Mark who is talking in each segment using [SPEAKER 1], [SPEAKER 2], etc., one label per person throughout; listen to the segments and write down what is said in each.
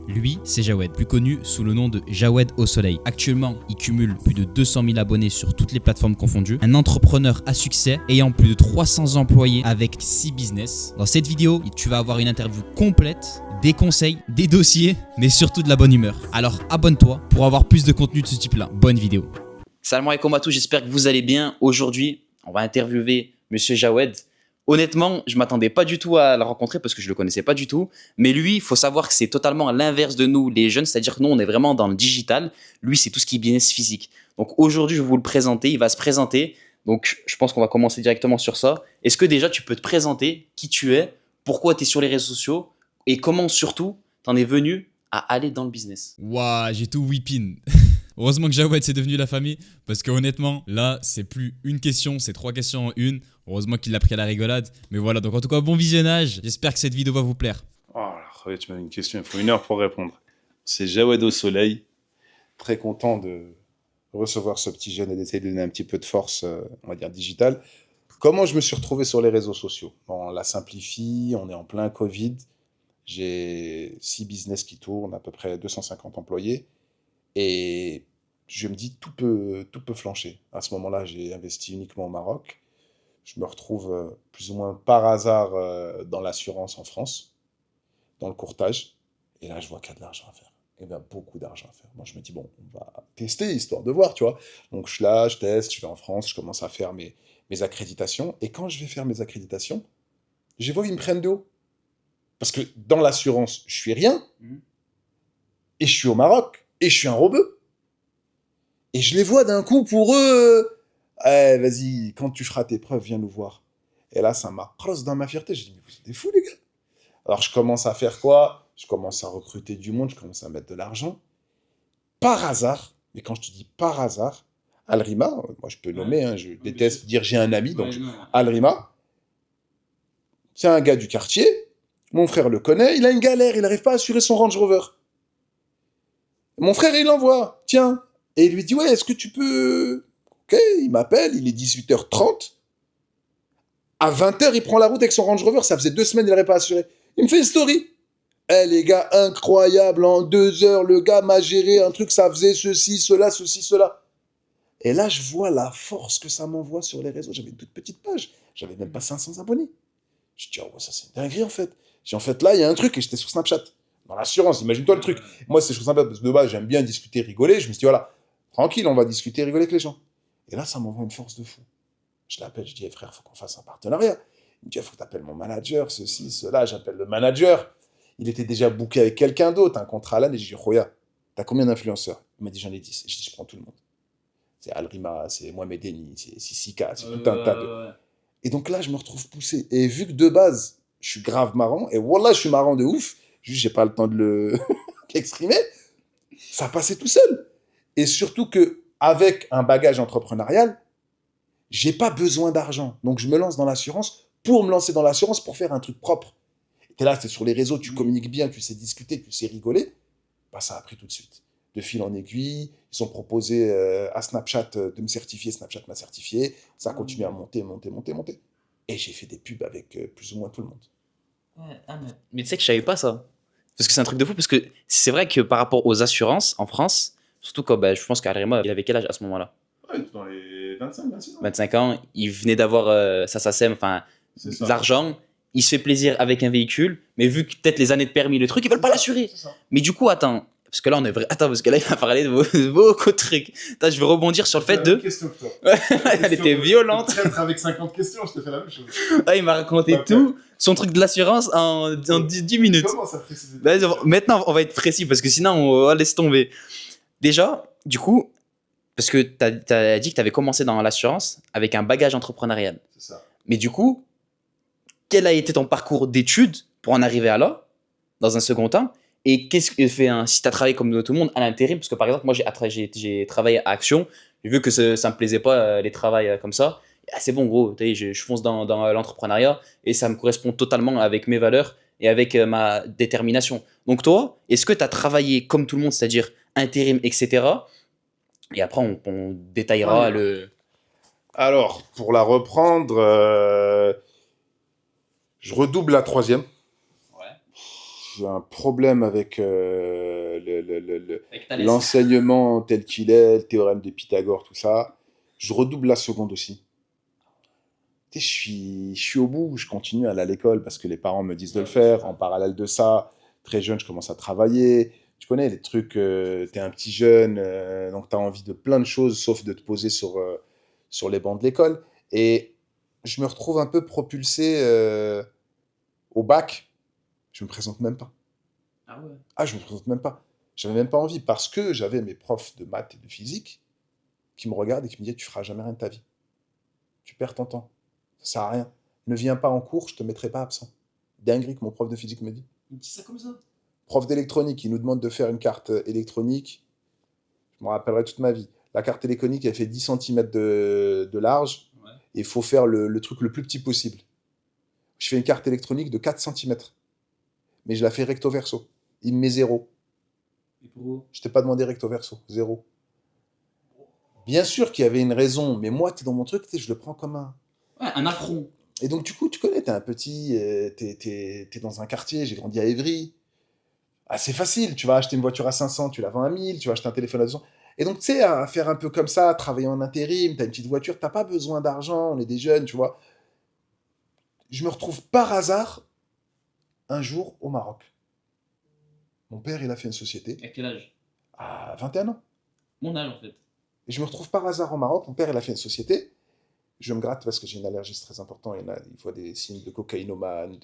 [SPEAKER 1] Lui, c'est Jawed, plus connu sous le nom de Jawed au Soleil. Actuellement, il cumule plus de 200 000 abonnés sur toutes les plateformes confondues. Un entrepreneur à succès ayant plus de 300 employés avec 6 business. Dans cette vidéo, tu vas avoir une interview complète, des conseils, des dossiers, mais surtout de la bonne humeur. Alors abonne-toi pour avoir plus de contenu de ce type-là. Bonne vidéo. Salam alaikum à tous, j'espère que vous allez bien. Aujourd'hui, on va interviewer Monsieur Jawed. Honnêtement, je ne m'attendais pas du tout à le rencontrer parce que je ne le connaissais pas du tout. Mais lui, il faut savoir que c'est totalement à l'inverse de nous, les jeunes. C'est-à-dire que nous, on est vraiment dans le digital. Lui, c'est tout ce qui est business physique. Donc aujourd'hui, je vais vous le présenter. Il va se présenter. Donc je pense qu'on va commencer directement sur ça. Est-ce que déjà, tu peux te présenter qui tu es, pourquoi tu es sur les réseaux sociaux et comment surtout, tu en es venu à aller dans le business?
[SPEAKER 2] Waouh, j'ai tout whippin. Heureusement que Jawed c'est devenu la famille parce que honnêtement, là, c'est plus une question, c'est 3 questions en une. Heureusement qu'il l'a pris à la rigolade. Mais voilà, donc en tout cas, bon visionnage. J'espère que cette vidéo va vous plaire.
[SPEAKER 3] Oh, là, tu m'as une question, il faut 1 heure pour répondre. C'est Jawed au Soleil. Très content de recevoir ce petit jeune et d'essayer de donner un petit peu de force, on va dire, digitale. Comment je me suis retrouvé sur les réseaux sociaux? On la simplifie, on est en plein Covid. J'ai 6 business qui tournent, à peu près 250 employés. Et je me dis, tout peut flancher. À ce moment-là, j'ai investi uniquement au Maroc. Je me retrouve plus ou moins par hasard dans l'assurance en France, dans le courtage. Et là, je vois qu'il y a de l'argent à faire. Et bien, beaucoup d'argent à faire. Moi, je me dis, bon, on va tester, histoire de voir, tu vois. Donc, je suis là, je teste, je vais en France, je commence à faire mes accréditations. Et quand je vais faire mes accréditations, je vois qu'ils me prennent de haut. Parce que dans l'assurance, je suis rien. Et je suis au Maroc. Et je suis un robeux. Et je les vois d'un coup, pour eux... vas-y, quand tu feras tes preuves, viens nous voir. Et là, ça m'a crosse dans ma fierté. J'ai dit, mais vous êtes des fous, les gars. Alors, je commence à faire quoi? Je commence à recruter du monde, je commence à mettre de l'argent. Par hasard, mais quand je te dis par hasard, Alrima, moi je peux nommer, hein, je déteste dire j'ai un ami, donc Alrima, c'est un gars du quartier, mon frère le connaît, il a une galère, il n'arrive pas à assurer son Range Rover. Mon frère, il l'envoie, tiens, et il lui dit, ouais, est-ce que tu peux... Ok, il m'appelle, il est 18h30. À 20h, il prend la route avec son Range Rover. Ça faisait 2 semaines, il n'avait pas assuré. Il me fait une story. Les gars, incroyable. En 2 heures, le gars m'a géré un truc, ça faisait ceci, cela, ceci, cela. Et là, je vois la force que ça m'envoie sur les réseaux. J'avais une toute petite page. J'avais même pas 500 abonnés. Je dis, oh, ça c'est une dinguerie, en fait. J'ai en fait, là, il y a un truc, et j'étais sur Snapchat. Dans l'assurance, imagine-toi le truc. Moi, c'est sur Snapchat, parce que de base, j'aime bien discuter, rigoler. Je me suis dit, voilà, tranquille, on va discuter, rigoler avec les gens. Et là, ça m'envoie une force de fou. Je l'appelle, je dis, hey, frère, il faut qu'on fasse un partenariat. Il me dit, il faut que tu appelles mon manager, ceci, cela. J'appelle le manager. Il était déjà booké avec quelqu'un d'autre, un contrat là. Et je dis, Roya, t'as combien d'influenceurs? Il m'a dit, j'en ai 10. Et je dis, je prends tout le monde. C'est Alrima, c'est Mohamed Eni, c'est Sissika, c'est tout un tas de... Et donc là, je me retrouve poussé. Et vu que de base, je suis grave marrant, et voilà, je suis marrant de ouf, juste, j'ai pas le temps de le l'exprimer, ça passait tout seul. Et surtout que avec un bagage entrepreneurial, j'ai pas besoin d'argent. Donc, je me lance dans l'assurance pour me lancer dans l'assurance pour faire un truc propre. Tu es là, tu es sur les réseaux, tu communiques bien, tu sais discuter, tu sais rigoler. Bah, ça a pris tout de suite. De fil en aiguille, ils ont proposé à Snapchat de me certifier. Snapchat m'a certifié. Ça a continué à monter. Et j'ai fait des pubs avec plus ou moins tout le monde.
[SPEAKER 1] Mais tu sais que je savais pas ça. Parce que c'est un truc de fou. Parce que c'est vrai que par rapport aux assurances en France, surtout quand je pense qu'Alrima, il avait quel âge à ce moment-là?
[SPEAKER 3] Ouais, dans les 25, 26 ans.
[SPEAKER 1] 25 ans, il venait d'avoir sa SACEM, enfin, de l'argent. Il se fait plaisir avec un véhicule, mais vu que peut-être les années de permis, le truc, ils veulent pas l'assurer. Mais du coup, attends, parce que là, on est vrai. Attends, parce que là, il m'a parlé de beaucoup de trucs. Attends, je vais rebondir sur le fait de.
[SPEAKER 3] Question que toi.
[SPEAKER 1] Elle était violente.
[SPEAKER 3] Peut-être avec 50 questions, je t'ai fait la même chose.
[SPEAKER 1] Ah, il m'a raconté tout, son truc de l'assurance en 10 minutes.
[SPEAKER 3] Comment ça précise?
[SPEAKER 1] Maintenant, on va être précis parce que sinon, on va laisser tomber. Déjà, du coup, parce que tu as dit que tu avais commencé dans l'assurance avec un bagage entrepreneurial.
[SPEAKER 3] C'est ça.
[SPEAKER 1] Mais du coup, quel a été ton parcours d'études pour en arriver à là, dans un second temps? Et qu'est-ce que fait si tu as travaillé comme tout le monde à l'intérim? Parce que par exemple, moi, j'ai travaillé à Action. J'ai vu que ça me plaisait pas, les travails comme ça. Ah, c'est bon, gros, je fonce dans l'entrepreneuriat et ça me correspond totalement avec mes valeurs et avec ma détermination. Donc toi, est-ce que tu as travaillé comme tout le monde, c'est-à-dire intérim, etc. Et après, on détaillera le...
[SPEAKER 3] Alors, pour la reprendre, je redouble la 3e.
[SPEAKER 1] Ouais.
[SPEAKER 3] J'ai un problème avec
[SPEAKER 1] Avec Thalès.
[SPEAKER 3] l'enseignement tel qu'il est, le théorème de Pythagore, tout ça. Je redouble la seconde aussi. Tu sais, je suis au bout, je continue à aller à l'école parce que les parents me disent de le faire. En parallèle de ça, très jeune, je commence à travailler. Tu connais les trucs, tu es un petit jeune, donc tu as envie de plein de choses sauf de te poser sur les bancs de l'école. Et je me retrouve un peu propulsé au bac. Je me présente même pas.
[SPEAKER 1] Ah ouais.
[SPEAKER 3] Ah, je me présente même pas. J'avais même pas envie parce que j'avais mes profs de maths et de physique qui me regardent et qui me disaient tu feras jamais rien de ta vie. Tu perds ton temps. Ça sert à rien. Ne viens pas en cours, je te mettrai pas absent. Dinguerie que mon prof de physique me dit.
[SPEAKER 1] Il dit ça comme ça.
[SPEAKER 3] Prof d'électronique, il nous demande de faire une carte électronique. Je me rappellerai toute ma vie. La carte électronique, elle fait 10 cm de large.
[SPEAKER 1] Ouais.
[SPEAKER 3] Et il faut faire le truc le plus petit possible. Je fais une carte électronique de 4 cm. Mais je la fais recto verso. Il me met 0.
[SPEAKER 1] Et pour
[SPEAKER 3] Je t'ai pas demandé recto verso. 0. Bien sûr qu'il y avait une raison, mais moi, tu es dans mon truc, je le prends comme un...
[SPEAKER 1] Ouais, un affront.
[SPEAKER 3] Et donc, du coup, tu connais, t'es un petit, t'es dans un quartier, j'ai grandi à Évry. Ah, c'est facile, tu vas acheter une voiture à 500, tu la vends à 1000, tu vas acheter un téléphone à 200. Et donc, tu sais, à faire un peu comme ça, travailler en intérim, t'as une petite voiture, t'as pas besoin d'argent, on est des jeunes, tu vois. Je me retrouve par hasard, un jour, au Maroc. Mon père, il a fait une société
[SPEAKER 1] À quel âge?
[SPEAKER 3] à 21 ans.
[SPEAKER 1] Mon âge en fait.
[SPEAKER 3] Et je me retrouve par hasard au Maroc, mon père, il a fait une société. Je me gratte parce que j'ai une allergie, c'est très important. Il voit des signes de cocaïnomane,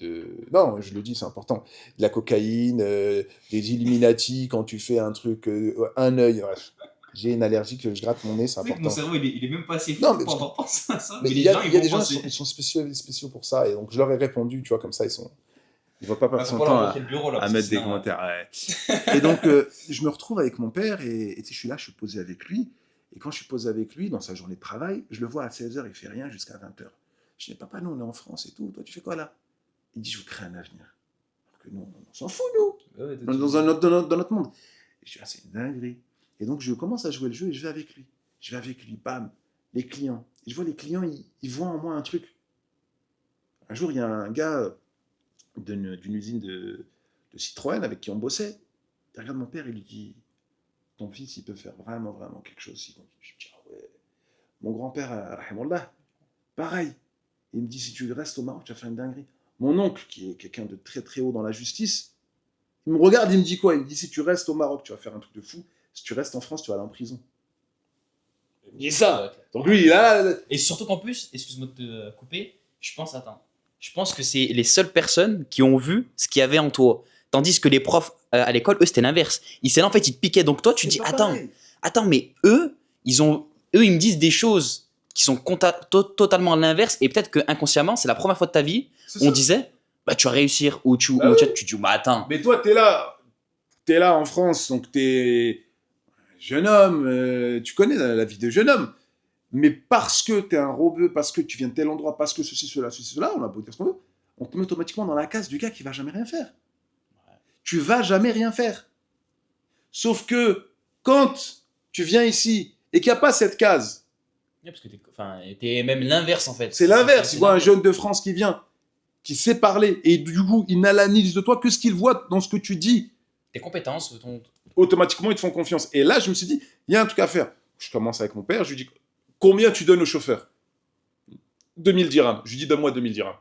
[SPEAKER 3] Non, je le dis, c'est important. De la cocaïne, des Illuminati, quand tu fais un truc, un œil, bref. J'ai une allergie que je gratte mon nez, c'est
[SPEAKER 1] C'est vrai que mon
[SPEAKER 3] important.
[SPEAKER 1] cerveau il est même pas assez fou
[SPEAKER 3] Non, mais
[SPEAKER 1] pour avoir pensé à ça.
[SPEAKER 3] Mais il
[SPEAKER 1] les
[SPEAKER 3] y a,
[SPEAKER 1] gens
[SPEAKER 3] il
[SPEAKER 1] ils
[SPEAKER 3] y a
[SPEAKER 1] vont
[SPEAKER 3] des gens,
[SPEAKER 1] penser.
[SPEAKER 3] ils sont spéciaux pour ça. Et donc, je leur ai répondu, tu vois, comme ça, ils vont pas perdre
[SPEAKER 1] Ah,
[SPEAKER 3] son
[SPEAKER 1] faut pas
[SPEAKER 3] temps
[SPEAKER 1] leur
[SPEAKER 3] à,
[SPEAKER 1] montrer le bureau là.
[SPEAKER 3] à
[SPEAKER 1] parce que
[SPEAKER 3] mettre des
[SPEAKER 1] sinon,
[SPEAKER 3] commentaires. Ouais. Et donc, je me retrouve avec mon père et tu sais, je suis là, je suis posé avec lui. Et quand je suis posé avec lui, dans sa journée de travail, je le vois à 16h, il fait rien jusqu'à 20h. Je dis, papa, nous, on est en France et tout. Toi, tu fais quoi là? Il dit, je vous crée un avenir. Alors que nous, on s'en fout, nous.
[SPEAKER 1] Ouais,
[SPEAKER 3] Dans notre monde. Et je dis, ah, c'est une dinguerie. Et donc, je commence à jouer le jeu et je vais avec lui. Je vais avec lui, bam, les clients. Et je vois les clients, ils voient en moi un truc. Un jour, il y a un gars d'une usine de Citroën avec qui on bossait. Il regarde mon père et lui dit, ton fils, il peut faire vraiment, vraiment quelque chose. Je me dis, ah ouais. Mon grand-père, rahimallah, pareil. Il me dit, si tu restes au Maroc, tu vas faire une dinguerie. Mon oncle, qui est quelqu'un de très, très haut dans la justice, il me regarde, il me dit quoi? Il me dit, si tu restes au Maroc, tu vas faire un truc de fou. Si tu restes en France, tu vas aller en prison. Il me dit ça. Donc lui, là...
[SPEAKER 1] Et surtout qu'en plus, excuse-moi de te couper, je pense que c'est les seules personnes qui ont vu ce qu'il y avait en toi. Tandis que les profs à l'école, eux, c'était l'inverse. En fait, ils te piquaient. Donc toi, tu dis, attends, mais eux, ils me disent des choses qui sont totalement l'inverse. Et peut-être que inconsciemment, c'est la première fois de ta vie, on disait, bah tu vas réussir. Ou tu dis, bah attends.
[SPEAKER 3] Mais toi, t'es là en France, donc t'es jeune homme, tu connais la vie de jeune homme. Mais parce que t'es un robeux, parce que tu viens de tel endroit, parce que ceci, cela, on a beau dire ce qu'on veut, on te met automatiquement dans la case du gars qui va jamais rien faire. Tu vas jamais rien faire. Sauf que quand tu viens ici et qu'il n'y a pas cette case,
[SPEAKER 1] Ouais, parce que t'es même l'inverse en fait.
[SPEAKER 3] c'est l'inverse. Il voit un jeune de France qui vient, qui sait parler, et du coup, il n'analyse de toi que ce qu'il voit dans ce que tu dis.
[SPEAKER 1] Tes compétences,
[SPEAKER 3] Automatiquement, ils te font confiance. Et là, je me suis dit, il y a un truc à faire. Je commence avec mon père, je lui dis, combien tu donnes au chauffeur? 2000 dirhams. Je lui dis, donne-moi 2000 dirhams.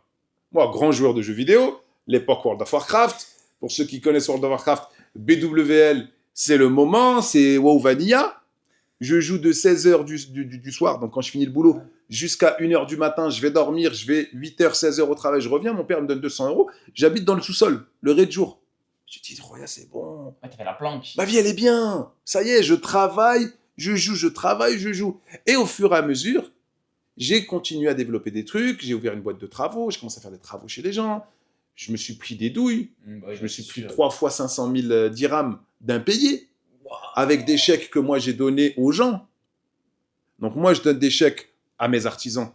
[SPEAKER 3] Moi, grand joueur de jeux vidéo, l'époque World of Warcraft. Pour ceux qui connaissent World of Warcraft, BWL, c'est le moment, c'est WoW Vanilla. Je joue de 16h du soir, donc quand je finis le boulot, jusqu'à 1h du matin, je vais dormir, je vais 8h, 16h au travail, je reviens, mon père me donne 200 €. J'habite dans le sous-sol, le rez-de-jour. Je dis, Roya, c'est bon.
[SPEAKER 1] Ouais, t'as fait la planque.
[SPEAKER 3] Ma vie, elle est bien. Ça y est, je travaille, je joue, je travaille, je joue. Et au fur et à mesure, j'ai continué à développer des trucs. J'ai ouvert une boîte de travaux. Je commence à faire des travaux chez les gens. Je me suis pris des douilles. Je me suis pris 3 fois 500 000 dirhams d'impayés. Avec des chèques que moi, j'ai donnés aux gens. Donc moi, je donne des chèques à mes artisans.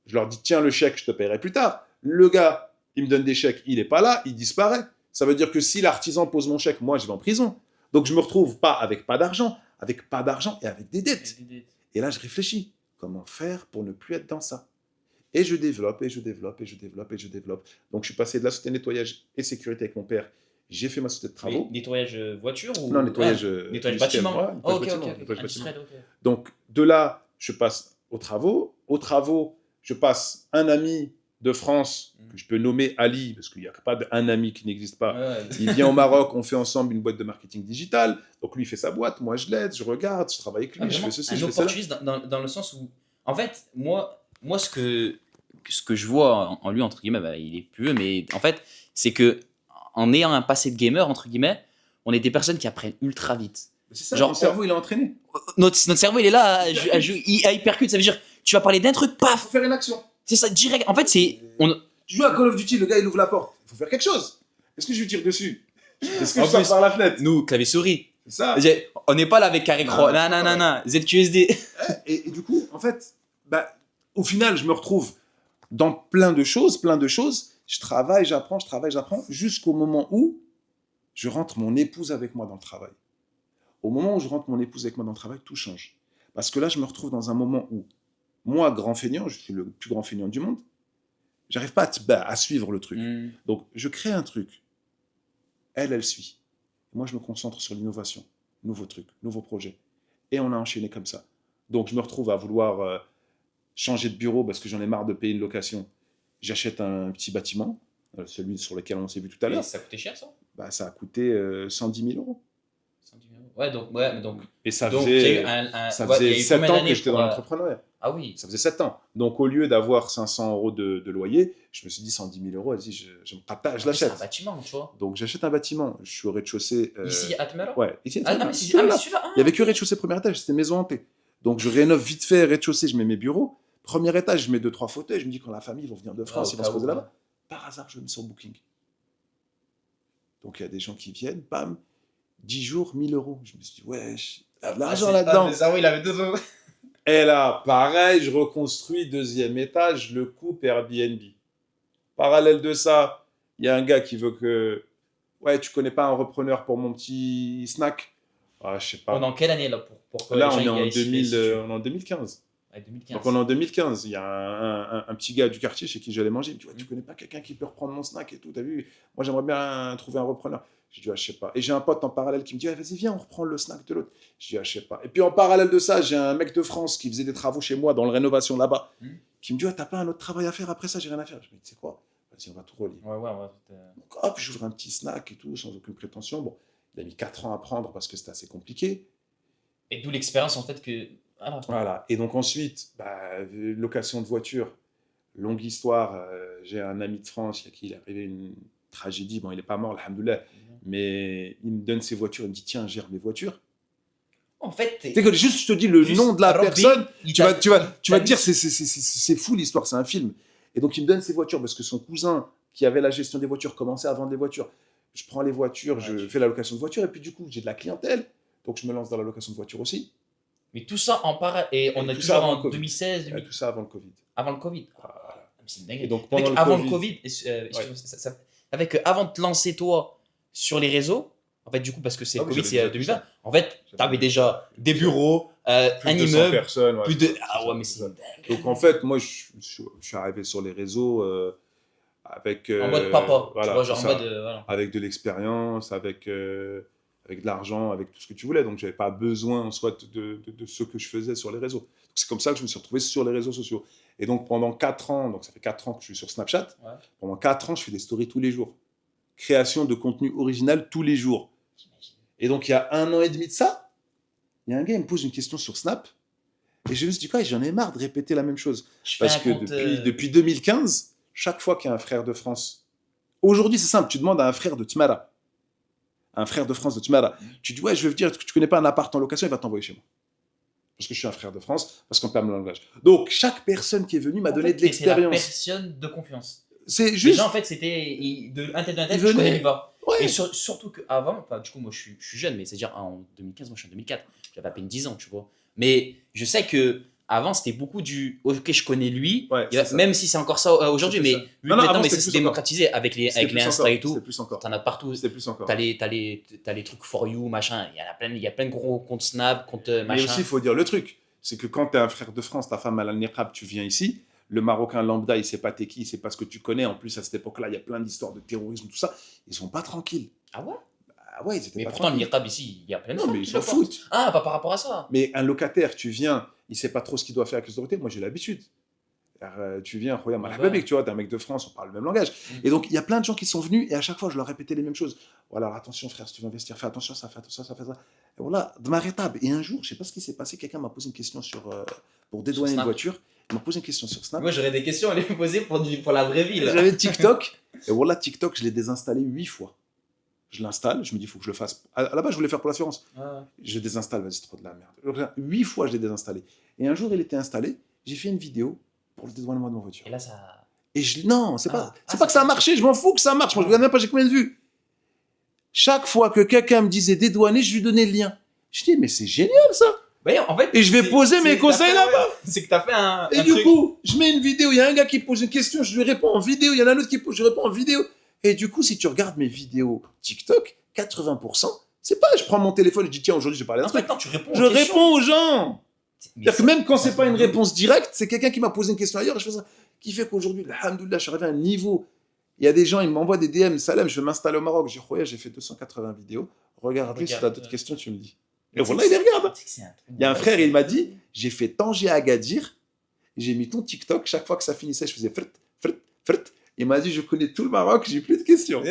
[SPEAKER 3] Je leur dis, tiens, le chèque, je te paierai plus tard. Le gars, il me donne des chèques, il n'est pas là, il disparaît. Ça veut dire que si l'artisan pose mon chèque, moi, je vais en prison. Donc, je me retrouve pas avec pas d'argent et avec des dettes. Et là, je réfléchis. Comment faire pour ne plus être dans ça? Et je développe, et je développe, et je développe, et je développe. Donc, je suis passé de la société nettoyage et sécurité avec mon père. j'ai fait ma société de travaux.
[SPEAKER 2] Nettoyage voiture ou
[SPEAKER 3] Non, nettoyage,
[SPEAKER 2] nettoyage
[SPEAKER 3] industriel,
[SPEAKER 2] bâtiment.
[SPEAKER 3] ouais,
[SPEAKER 2] Oh, ok,
[SPEAKER 3] bâtiment,
[SPEAKER 2] ok.
[SPEAKER 3] nettoyage bâtiment.
[SPEAKER 2] Industriel, ok.
[SPEAKER 3] Donc, de là, je passe aux travaux. Aux travaux, je passe un ami de France, que je peux nommer Ali, parce qu'il n'y a pas un ami qui n'existe pas.
[SPEAKER 2] Ouais.
[SPEAKER 3] Il vient au Maroc, on fait ensemble une boîte de marketing digital. Donc, lui, il fait sa boîte, moi, je l'aide, je regarde, je travaille avec lui, je
[SPEAKER 2] Vraiment,
[SPEAKER 3] fais ceci,
[SPEAKER 2] un
[SPEAKER 3] je fais cela.
[SPEAKER 2] opportuniste dans le sens où, en fait, moi ce que je vois en lui, entre guillemets, bah, il est plus vieux, mais en fait, c'est que en ayant un passé de gamer, entre guillemets, on est des personnes qui apprennent ultra vite.
[SPEAKER 3] C'est ça,
[SPEAKER 2] Genre,
[SPEAKER 3] ton cerveau, il est entraîné.
[SPEAKER 2] Notre cerveau, il est là à hypercute. Ça veut dire, tu vas parler d'un truc,
[SPEAKER 3] Il
[SPEAKER 2] paf,
[SPEAKER 3] faut faire une action.
[SPEAKER 2] c'est ça, direct. En fait,
[SPEAKER 3] Tu joues à Call of Duty, le gars, il ouvre la porte. Il faut faire quelque chose. Est-ce que je lui tire dessus? Est-ce que
[SPEAKER 2] En
[SPEAKER 3] je sors
[SPEAKER 2] plus,
[SPEAKER 3] par la fenêtre?
[SPEAKER 2] nous, clavier souris.
[SPEAKER 3] C'est ça.
[SPEAKER 2] On n'est pas là avec carré croix. Non, ZQSD.
[SPEAKER 3] Et du coup, en fait, bah, au final, je me retrouve dans plein de choses. Je travaille, j'apprends, jusqu'au moment où je rentre mon épouse avec moi dans le travail. Au moment où je rentre mon épouse avec moi dans le travail, tout change. Parce que là, je me retrouve dans un moment où, moi, grand feignant, je suis le plus grand feignant du monde, j'arrive pas à suivre le truc. Donc, je crée un truc. Elle suit. Moi, je me concentre sur l'innovation. Nouveaux trucs, nouveaux projets. Et on a enchaîné comme ça. Donc, je me retrouve à vouloir changer de bureau parce que j'en ai marre de payer une location. J'achète un petit bâtiment, celui sur lequel on s'est vu tout à l'heure.
[SPEAKER 2] Ça coûtait cher, ça?
[SPEAKER 3] Bah, ça a coûté 110 000 €.
[SPEAKER 2] Ouais, donc.
[SPEAKER 3] Et ça
[SPEAKER 2] Donc,
[SPEAKER 3] faisait,
[SPEAKER 2] ça
[SPEAKER 3] faisait 7 ans que j'étais dans l'entrepreneuriat.
[SPEAKER 2] Ah oui.
[SPEAKER 3] Ça faisait 7 ans. Donc, au lieu d'avoir 500 € de loyer, je me suis dit 110 000 €, vas-y, je me partage, je l'achète.
[SPEAKER 2] C'est un bâtiment, tu vois.
[SPEAKER 3] Donc, j'achète un bâtiment. Je suis au rez-de-chaussée.
[SPEAKER 2] Ici, à Temera?
[SPEAKER 3] Ouais, ici.
[SPEAKER 2] Ah, non, mais c'est celui-là.
[SPEAKER 3] Il n'y avait que rez-de-chaussée, premier étage. C'était maison hantée. Donc, je rénove vite fait rez-de-chaussée, je mets mes bureaux. Premier étage, je mets 2-3 fauteuils. Je me dis, quand la famille va venir de France, ils vont se poser là-bas. Par hasard, je le mets sur Booking. Donc, il y a des gens qui viennent, bam, 10 jours, 1 000 €. Je me suis dit, wesh, il y a de l'argent là-dedans.
[SPEAKER 2] Ah, oui, il avait 2 euros.
[SPEAKER 3] Et là, pareil, je reconstruis deuxième étage, le coupe Airbnb. Parallèle de ça, il y a un gars qui veut que... Ouais, tu connais pas un repreneur pour mon petit snack? Ah, je sais pas.
[SPEAKER 2] On est en quelle année, là, pour que
[SPEAKER 3] Là,
[SPEAKER 2] les
[SPEAKER 3] on est
[SPEAKER 2] gens
[SPEAKER 3] en,
[SPEAKER 2] y aillent
[SPEAKER 3] 2000,
[SPEAKER 2] ici,
[SPEAKER 3] on est en 2015.
[SPEAKER 2] Ouais, 2015.
[SPEAKER 3] Donc, on est en 2015. Il y a un petit gars du quartier chez qui j'allais manger. Il me dit, ouais, tu connais pas quelqu'un qui peut reprendre mon snack et tout, t'as vu? Moi, j'aimerais bien trouver un repreneur. Je dis, ah, je sais pas. Et j'ai un pote en parallèle qui me dit, ah, vas-y, viens, on reprend le snack de l'autre. Je dis, ah, je sais pas. Et puis, en parallèle de ça, j'ai un mec de France qui faisait des travaux chez moi dans la rénovation là-bas, qui me dit, ah, t'as pas un autre travail à faire après ça? J'ai rien à faire. Je me dis, c'est quoi? Vas-y, on va tout relier.
[SPEAKER 2] Ouais, on va tout.
[SPEAKER 3] Donc, hop, j'ouvre un petit snack et tout, sans aucune prétention. Bon, il a mis 4 ans à prendre parce que c'était assez compliqué.
[SPEAKER 2] Et d'où l'expérience, en fait, que.
[SPEAKER 3] Voilà. Et donc, ensuite, location de voiture. Longue histoire. J'ai un ami de France à qui il est arrivé une tragédie. Bon, il n'est pas mort, alhamdoulilah. Mais il me donne ses voitures. Il me dit, tiens, gère mes voitures.
[SPEAKER 2] En fait,
[SPEAKER 3] Tu sais que juste je te dis le nom de la personne, tu vas te dire,
[SPEAKER 2] c'est
[SPEAKER 3] c'est fou l'histoire, c'est un film. Et donc, il me donne ses voitures parce que son cousin, qui avait la gestion des voitures, commençait à vendre des voitures. Je prends les voitures, je fais la location de voitures, et puis du coup, j'ai de la clientèle. Donc, je me lance dans la location de voitures aussi.
[SPEAKER 2] Mais tout ça en parallèle. Et on
[SPEAKER 3] Et
[SPEAKER 2] a
[SPEAKER 3] tout
[SPEAKER 2] toujours
[SPEAKER 3] ça avant
[SPEAKER 2] en
[SPEAKER 3] le Covid.
[SPEAKER 2] 2016,
[SPEAKER 3] Et tout ça avant le Covid.
[SPEAKER 2] avant le Covid.
[SPEAKER 3] Voilà.
[SPEAKER 2] C'est une dinguerie.
[SPEAKER 3] Et donc,
[SPEAKER 2] Mec,
[SPEAKER 3] pendant
[SPEAKER 2] avant
[SPEAKER 3] le
[SPEAKER 2] le Covid, avec avant de te lancer toi sur les réseaux, en fait, du coup, parce que c'est
[SPEAKER 3] Ah
[SPEAKER 2] le
[SPEAKER 3] oui,
[SPEAKER 2] Covid,
[SPEAKER 3] j'avais
[SPEAKER 2] c'est
[SPEAKER 3] déjà
[SPEAKER 2] 2020. En fait, t'avais déjà des bureaux, un
[SPEAKER 3] plus de 200
[SPEAKER 2] immeuble,
[SPEAKER 3] personnes. Ouais,
[SPEAKER 2] plus de. Ah ouais, mais c'est.
[SPEAKER 3] Donc, en fait, moi, je suis arrivé sur les réseaux avec.
[SPEAKER 2] En mode papa.
[SPEAKER 3] Voilà,
[SPEAKER 2] tu vois, genre en
[SPEAKER 3] c'est ça.
[SPEAKER 2] mode. Voilà.
[SPEAKER 3] Avec de l'expérience, avec de l'argent, avec tout ce que tu voulais. Donc, je n'avais pas besoin en soi de ce que je faisais sur les réseaux. Donc, c'est comme ça que je me suis retrouvé sur les réseaux sociaux. Et donc, pendant 4 ans, donc ça fait 4 ans que je suis sur Snapchat, pendant 4 ans, je fais des stories tous les jours. Création de contenu original tous les jours. Et donc, il y a 1 an et demi de ça, il y a un gars, il me pose une question sur Snap. Et je me suis dit, quoi, j'en ai marre de répéter la même chose. Parce que depuis 2015, chaque fois qu'il y a un frère de France, aujourd'hui, c'est simple, tu demandes à un frère de Tmara, un frère de France de Tmara, tu dis, ouais, je veux dire, tu connais pas un appart en location, il va t'envoyer chez moi. Parce que je suis un frère de France, parce qu'on parle le langage. Donc, chaque personne qui est venue m'a donné de l'expérience.
[SPEAKER 2] C'est la personne de confiance.
[SPEAKER 3] C'est juste.
[SPEAKER 2] Déjà, en fait, c'était un tel d'un tel, je connais pas.
[SPEAKER 3] Ouais.
[SPEAKER 2] Et surtout qu'avant, du coup, moi, je suis jeune, mais c'est-à-dire en 2015, moi, je suis en 2004. J'avais à peine 10 ans, tu vois. Mais je sais que avant, c'était beaucoup du ok, je connais lui,
[SPEAKER 3] Ouais,
[SPEAKER 2] même si c'est encore ça aujourd'hui, mais maintenant, mais ça s'est démocratisé avec les Insta et tout.
[SPEAKER 3] C'était plus encore.
[SPEAKER 2] T'en as partout.
[SPEAKER 3] C'était plus encore.
[SPEAKER 2] T'as les trucs for you, machin. Il y a plein de gros comptes Snap, comptes machin.
[SPEAKER 3] Mais aussi, il faut dire le truc, c'est que quand tu es un frère de France, ta femme a l'al-niqab, tu viens ici, le Marocain lambda, il sait pas t'es qui, il sait pas ce que tu connais. En plus, à cette époque-là, il y a plein d'histoires de terrorisme, tout ça. Ils sont pas tranquilles.
[SPEAKER 4] Ah ouais?
[SPEAKER 3] Ah ouais, ils étaient
[SPEAKER 4] Mais
[SPEAKER 3] pas
[SPEAKER 4] pourtant, le
[SPEAKER 3] tranquilles.
[SPEAKER 4] niqab ici, il y a plein de
[SPEAKER 3] Non,
[SPEAKER 4] femmes
[SPEAKER 3] mais ils
[SPEAKER 4] qui
[SPEAKER 3] s'en
[SPEAKER 4] le portent.
[SPEAKER 3] foutent.
[SPEAKER 4] Ah, pas par rapport à ça.
[SPEAKER 3] Mais un locataire, tu viens, il sait pas trop ce qu'il doit faire avec les autorités. Moi, j'ai l'habitude. Alors, tu viens, regarde,
[SPEAKER 4] Ouais.
[SPEAKER 3] Malhababik, tu vois, t'es un mec de France, on parle le même langage. Et donc, il y a plein de gens qui sont venus et à chaque fois, je leur répétais les mêmes choses. Voilà, alors, attention, frère, si tu veux investir, fais attention, ça fait attention, ça fait ça. Et voilà, de ma rétable. Et un jour, je sais pas ce qui s'est passé, quelqu'un m'a posé une question pour dédouaner une
[SPEAKER 4] Snap.
[SPEAKER 3] voiture. Il m'a posé une question sur Snap.
[SPEAKER 4] Moi, j'aurais des questions à lui poser pour la vraie vie. là.
[SPEAKER 3] J'avais TikTok. Et voilà, TikTok, je l'ai désinstallé 8 fois. Je l'installe, je me dis, il faut que je le fasse. À la base, je voulais faire pour l'assurance.
[SPEAKER 4] Ah.
[SPEAKER 3] Je désinstalle, vas-y, c'est trop de la merde. 8 fois, je l'ai désinstallé. Et un jour, il était installé. J'ai fait une vidéo pour le dédouanement de ma voiture.
[SPEAKER 4] Et là, ça.
[SPEAKER 3] Et non, c'est
[SPEAKER 4] Ah.
[SPEAKER 3] pas que ça a marché, je m'en fous que ça marche. Moi, je regarde même pas, j'ai combien de vues. Chaque fois que quelqu'un me disait dédouaner, je lui donnais le lien. Je dis, mais c'est génial ça.
[SPEAKER 4] Bah, en fait,
[SPEAKER 3] Et je vais poser mes conseils là-bas.
[SPEAKER 4] C'est que t'as fait un.
[SPEAKER 3] Et
[SPEAKER 4] un
[SPEAKER 3] du
[SPEAKER 4] truc.
[SPEAKER 3] coup, je mets une vidéo, il y a un gars qui pose une question, je lui réponds en vidéo, il y en a un autre qui pose, je réponds en vidéo. Et du coup, si tu regardes mes vidéos TikTok, 80%, c'est pas je prends mon téléphone et je dis tiens, aujourd'hui je vais parler d'un
[SPEAKER 4] En
[SPEAKER 3] truc.
[SPEAKER 4] fait, non, tu réponds.
[SPEAKER 3] Je
[SPEAKER 4] aux questions.
[SPEAKER 3] réponds aux gens.
[SPEAKER 4] Mais
[SPEAKER 3] C'est-à-dire que même quand c'est pas une
[SPEAKER 4] c'est-
[SPEAKER 3] réponse directe, c'est quelqu'un qui m'a posé une question ailleurs et je fais ça. Qui fait qu'aujourd'hui, alhamdoulilah, je suis arrivé à un niveau. Il y a des gens, ils m'envoient des DM, Salem, je vais m'installer au Maroc. Je dis, Khoya, j'ai fait 280 vidéos. Regarde-les, si tu as
[SPEAKER 4] Regarde.
[SPEAKER 3] d'autres questions, tu me dis. Et voilà, il les regarde.
[SPEAKER 4] C'est que c'est un truc.
[SPEAKER 3] Il y a un frère, il m'a dit, j'ai fait Tanger à Agadir, j'ai mis ton TikTok, chaque fois que ça finissait, je faisais frt, frt, frt. Il m'a dit, je connais tout le Maroc, j'ai plus de questions.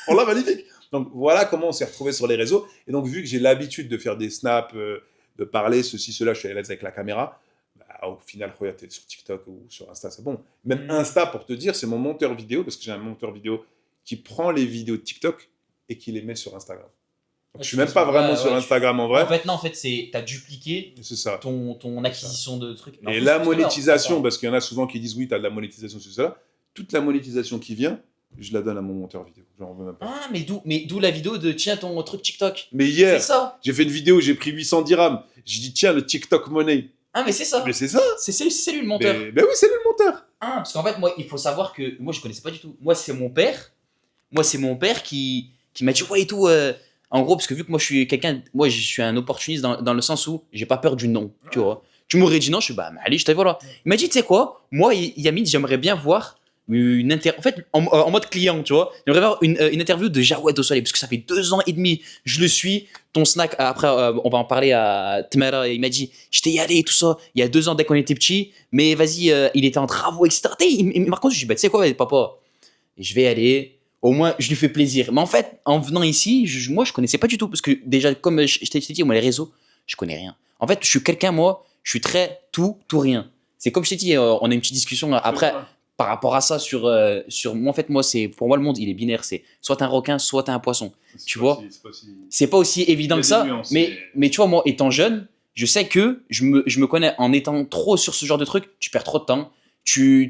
[SPEAKER 3] On l'a magnifique. Donc voilà comment on s'est retrouvé sur les réseaux. Et donc, vu que j'ai l'habitude de faire des snaps, de parler, ceci, cela, je suis à l'aise avec la caméra, bah, au final, regarde, t'es sur TikTok ou sur Insta, c'est bon. Même Insta, pour te dire, c'est mon monteur vidéo, parce que j'ai un monteur vidéo qui prend les vidéos de TikTok et qui les met sur Instagram. Donc, je suis même pas vraiment sur Instagram en vrai.
[SPEAKER 4] En fait, non, en fait, t'as dupliqué
[SPEAKER 3] C'est ça.
[SPEAKER 4] ton acquisition de trucs. Mais en
[SPEAKER 3] Et
[SPEAKER 4] plus,
[SPEAKER 3] la
[SPEAKER 4] c'est trop bien.
[SPEAKER 3] monétisation, parce qu'il y en a souvent qui disent oui, tu as de la monétisation, c'est cela. Toute la monétisation qui vient, je la donne à mon monteur vidéo. J'en veux même pas.
[SPEAKER 4] Ah, mais d'où la vidéo de tiens ton truc TikTok.
[SPEAKER 3] Mais
[SPEAKER 4] C'est
[SPEAKER 3] hier,
[SPEAKER 4] ça.
[SPEAKER 3] j'ai fait une vidéo, j'ai pris 800 dirhams. J'ai dit tiens, le TikTok Money.
[SPEAKER 4] Ah, mais c'est ça.
[SPEAKER 3] Mais c'est ça.
[SPEAKER 4] C'est lui le monteur.
[SPEAKER 3] Mais oui, c'est lui le monteur.
[SPEAKER 4] Ah, parce qu'en fait, moi, il faut savoir que moi, je connaissais pas du tout. Moi, c'est mon père. Qui m'a dit ouais et tout. En gros, parce que vu que moi, je suis quelqu'un, moi, je suis un opportuniste dans le sens où j'ai pas peur du non. Tu vois. Tu m'aurais dit non, je suis bah, allez, je te voilà. Il m'a dit tu sais quoi, moi, Yamid, j'aimerais bien voir une interview, en fait, en mode client, tu vois. J'aimerais voir une interview de Jawed Au Soleil, parce que ça fait 2 ans et demi, je le suis. Ton snack, après, on va en parler à Tmara, il m'a dit, j'étais y allé et tout ça, il y a 2 ans dès qu'on était petit, mais vas-y, il était en travaux, etc. Par contre, je lui dis, bah, tu sais quoi, papa, je vais aller, au moins, je lui fais plaisir. Mais en fait, en venant ici, moi, je connaissais pas du tout, parce que déjà, comme je t'ai dit, moi, les réseaux, je connais rien. En fait, je suis quelqu'un, moi, je suis très tout rien. C'est comme je t'ai dit, on a une petite discussion après par rapport à ça sur moi. En fait, moi, pour moi, le monde, il est binaire. C'est soit t'es un requin, soit t'es un poisson. Tu vois, c'est pas aussi évident que ça. Mais tu vois, moi, étant jeune, je sais que je me connais en étant trop sur ce genre de truc, tu perds trop de temps, tu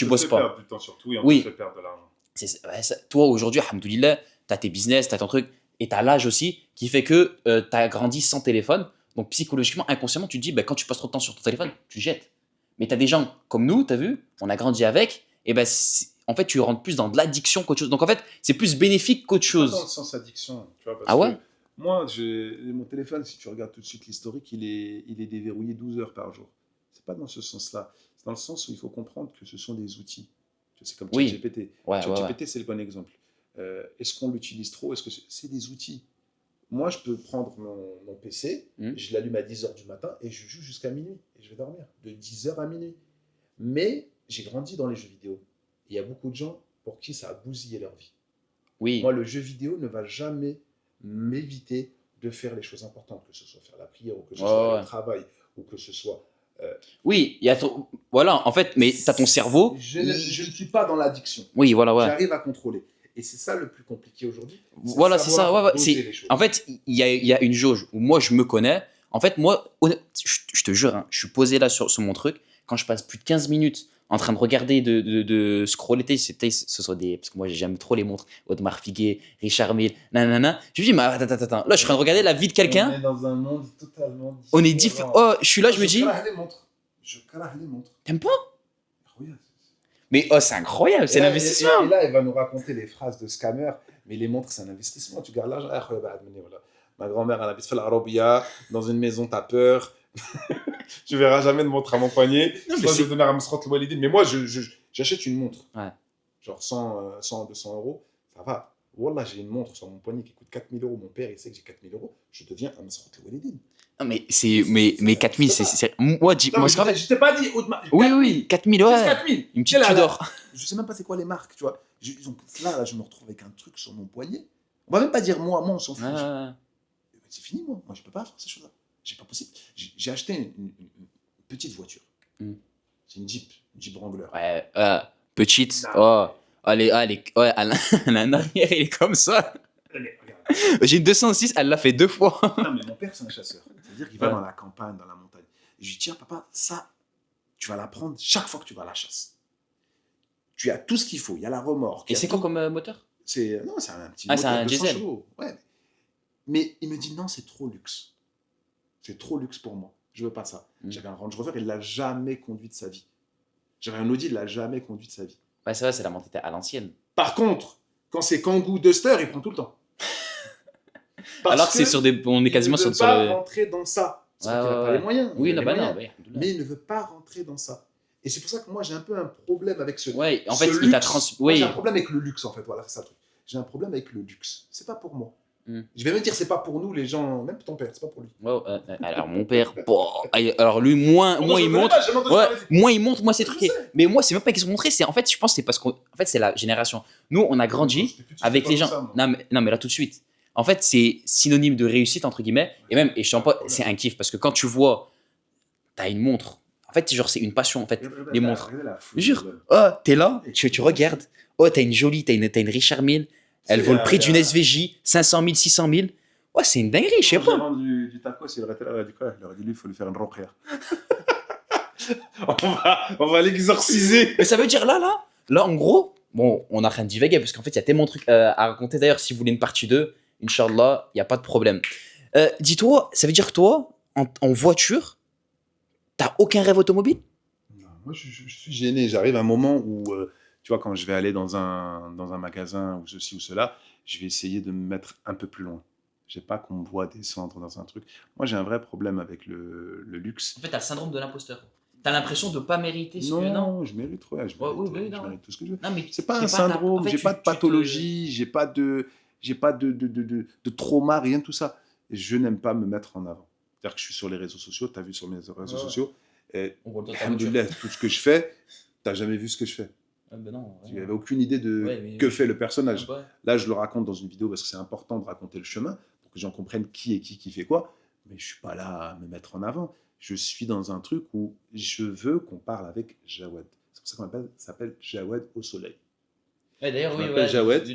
[SPEAKER 4] bosses pas.
[SPEAKER 3] On te fait perdre du temps surtout et on
[SPEAKER 4] Oui.
[SPEAKER 3] te fait perdre de l'argent.
[SPEAKER 4] Toi, aujourd'hui, alhamdoulilah, t'as tes business, t'as ton truc, et t'as l'âge aussi qui fait que t'as grandi sans téléphone. Donc, psychologiquement, inconsciemment, tu te dis, bah, quand tu passes trop de temps sur ton téléphone, tu jettes. Mais t'as des gens comme nous, t'as vu, on a grandi avec, et ben, en fait, tu rentres plus dans de l'addiction qu'autre chose. Donc, en fait, c'est plus bénéfique qu'autre chose.
[SPEAKER 3] Pas dans le sens addiction, tu vois, parce
[SPEAKER 4] Ah ouais?
[SPEAKER 3] que moi, mon téléphone, si tu regardes tout de suite l'historique, il est déverrouillé 12 heures par jour. C'est pas dans ce sens-là. C'est dans le sens où il faut comprendre que ce sont des outils. C'est comme
[SPEAKER 4] Oui.
[SPEAKER 3] ChatGPT.
[SPEAKER 4] Ouais,
[SPEAKER 3] ChatGPT, c'est le bon exemple. Est-ce qu'on l'utilise trop? Est-ce que c'est des outils? Moi, je peux prendre mon PC, je l'allume à 10h du matin et je joue jusqu'à minuit. Et je vais dormir de 10h à minuit. Mais j'ai grandi dans les jeux vidéo. Il y a beaucoup de gens pour qui ça a bousillé leur vie.
[SPEAKER 4] Oui.
[SPEAKER 3] Moi, le jeu vidéo ne va jamais m'éviter de faire les choses importantes, que ce soit faire la prière, ou que ce soit le travail, ou que ce soit...
[SPEAKER 4] Oui, il y a voilà, en fait, mais tu as ton cerveau.
[SPEAKER 3] Je ne suis pas dans l'addiction.
[SPEAKER 4] Oui, voilà, ouais.
[SPEAKER 3] J'arrive à contrôler. Et c'est ça le plus compliqué aujourd'hui.
[SPEAKER 4] Voilà, c'est ça. Ouais. En fait, il y a une jauge où moi, je me connais. En fait, moi, je te jure, hein, je suis posé là sur mon truc. Quand je passe plus de 15 minutes en train de regarder, de scroller, ce soit des. Parce que moi, j'aime trop les montres. Audemars Piguet, Richard Mille, nanana. Je me dis, mais attends. Là, je suis en train de regarder la vie de quelqu'un.
[SPEAKER 3] On est dans un monde totalement différent.
[SPEAKER 4] On est différent. Oh, je suis là, je me dis.
[SPEAKER 3] Je crache les montres.
[SPEAKER 4] T'aimes pas?
[SPEAKER 3] Regarde.
[SPEAKER 4] Mais oh, c'est incroyable, c'est l'investissement.
[SPEAKER 3] Et là, il va nous raconter les phrases de scammer. Mais les montres, c'est un investissement. Tu gardes l'argent. Ma grand-mère, elle habite fait l'Arabia. Dans une maison, t'as peur. Tu verras jamais de montre à mon poignet.
[SPEAKER 4] Non,
[SPEAKER 3] je vais donner à Ramsrot le Walidine. Mais moi, j'achète une montre.
[SPEAKER 4] Ouais.
[SPEAKER 3] Genre 100, 200 euros. Ça va. Wallah, j'ai une montre sur mon poignet qui coûte 4 000 euros. Mon père, il sait que j'ai 4 000 euros. Je deviens un Masrout Walidine.
[SPEAKER 4] Non, mais 4000, moi,
[SPEAKER 3] Non,
[SPEAKER 4] ce qu'en fait.
[SPEAKER 3] je t'ai pas dit. Audemars,
[SPEAKER 4] Oui, oui, 4000, ouais.
[SPEAKER 3] 4 000.
[SPEAKER 4] Une petite Tudor.
[SPEAKER 3] Je sais même pas c'est quoi les marques, tu vois. Là, je me retrouve avec un truc sur mon poignet. On va même pas dire moi, on s'en fout. C'est fini, moi. Moi, je peux pas faire ces choses-là. C'est pas possible. J'ai acheté une petite voiture. C'est une Jeep Wrangler.
[SPEAKER 4] Ouais, petite. Oh, ouais, elle a un arrière, il est comme ça. J'ai une 206, elle l'a fait 2 fois.
[SPEAKER 3] Non, mais mon père, c'est un chasseur. C'est-à-dire qu'il va dans la campagne, dans la montagne. Et je lui dis, tiens, papa, ça, tu vas la prendre chaque fois que tu vas à la chasse. Tu as tout ce qu'il faut. Il y a la remorque.
[SPEAKER 4] Et c'est quoi comme moteur?
[SPEAKER 3] Non, c'est un petit
[SPEAKER 4] moteur. Ah, c'est un
[SPEAKER 3] 200
[SPEAKER 4] diesel.
[SPEAKER 3] chevaux. Ouais. Mais il me dit, non, c'est trop luxe. C'est trop luxe pour moi. Je veux pas ça. J'avais un Range Rover, il l'a jamais conduit de sa vie. J'avais un Audi, il l'a jamais conduit de sa vie.
[SPEAKER 4] Ouais, c'est vrai, c'est la mentalité à l'ancienne.
[SPEAKER 3] Par contre, quand c'est Kangoo Duster, il prend tout le temps.
[SPEAKER 4] Alors que c'est sur des. On est quasiment sur.
[SPEAKER 3] Il ne veut pas rentrer dans ça.
[SPEAKER 4] Ouais,
[SPEAKER 3] qu'il n'a pas les moyens.
[SPEAKER 4] Oui,
[SPEAKER 3] il a les moyens.
[SPEAKER 4] Ouais,
[SPEAKER 3] mais il ne veut pas rentrer dans ça. Et c'est pour ça que moi, j'ai un peu un problème avec ce.
[SPEAKER 4] Ouais, en fait,
[SPEAKER 3] il
[SPEAKER 4] t'a
[SPEAKER 3] j'ai un problème avec le luxe, en fait. Voilà, c'est ça le truc. J'ai un problème avec le luxe. C'est pas pour moi. Je vais même dire, c'est pas pour nous, les gens. Même ton père, c'est pas pour lui.
[SPEAKER 4] Ouais, alors, mon père. Bon, alors, lui, moins il montre. Moins il montre, moi, c'est truqué. Mais moi, c'est même pas qu'ils se montrer. En fait, je pense que c'est parce qu'en fait, c'est la génération. Nous, on a grandi avec les gens. Non, mais là, tout de suite. En fait, c'est synonyme de réussite, entre guillemets. Et je sens pas, c'est un kiff. Parce que quand tu vois, t'as une montre. En fait, genre, c'est une passion, en fait, les montres. Jure. Oh, t'es là, tu regardes. Oh, t'as une jolie, t'as une Richard Mille. Elle vaut le prix d'une SVJ, 500 000, 600 000. Ouais, c'est une dinguerie, je sais pas.
[SPEAKER 3] Vendu du tacos, il aurait été là, il aurait dit quoi? Il aurait dit, lui, il faut lui faire une roquère. on va l'exorciser.
[SPEAKER 4] Mais ça veut dire là, en gros, bon, on a rien de divaguer parce qu'en fait, il y a tellement de trucs à raconter. D'ailleurs, si vous voulez une partie 2, Inch'Allah, il n'y a pas de problème. Dis-toi, ça veut dire que toi, en voiture, t'as aucun rêve automobile?
[SPEAKER 3] Non, moi, je suis gêné. J'arrive à un moment où, tu vois, quand je vais aller dans un magasin ou ceci ou cela, je vais essayer de me mettre un peu plus loin. Je n'ai pas qu'on me voit descendre dans un truc. Moi, j'ai un vrai problème avec le luxe.
[SPEAKER 4] En fait, t'as le syndrome de l'imposteur. T'as l'impression de pas mériter ce que
[SPEAKER 3] non, je mérite, ouais, je mérite tout ce que je veux.
[SPEAKER 4] Non, mais
[SPEAKER 3] c'est pas un syndrome, en fait, j'ai pas de pathologie, j'ai pas de trauma, rien de tout ça. Je n'aime pas me mettre en avant. C'est-à-dire que je suis sur les réseaux sociaux, tu as vu sur mes réseaux sociaux, et alhamdoulilah, tout ce que je fais, tu n'as jamais vu ce que je fais.
[SPEAKER 4] Ben non,
[SPEAKER 3] tu n'avais aucune idée de que fait le personnage. Là, je le raconte dans une vidéo parce que c'est important de raconter le chemin pour que les gens comprennent qui est qui fait quoi. Mais je ne suis pas là à me mettre en avant. Je suis dans un truc où je veux qu'on parle avec Jawed. C'est pour ça qu'on s'appelle Jawed au soleil.
[SPEAKER 4] Ouais, d'ailleurs, oui,
[SPEAKER 3] Jawed.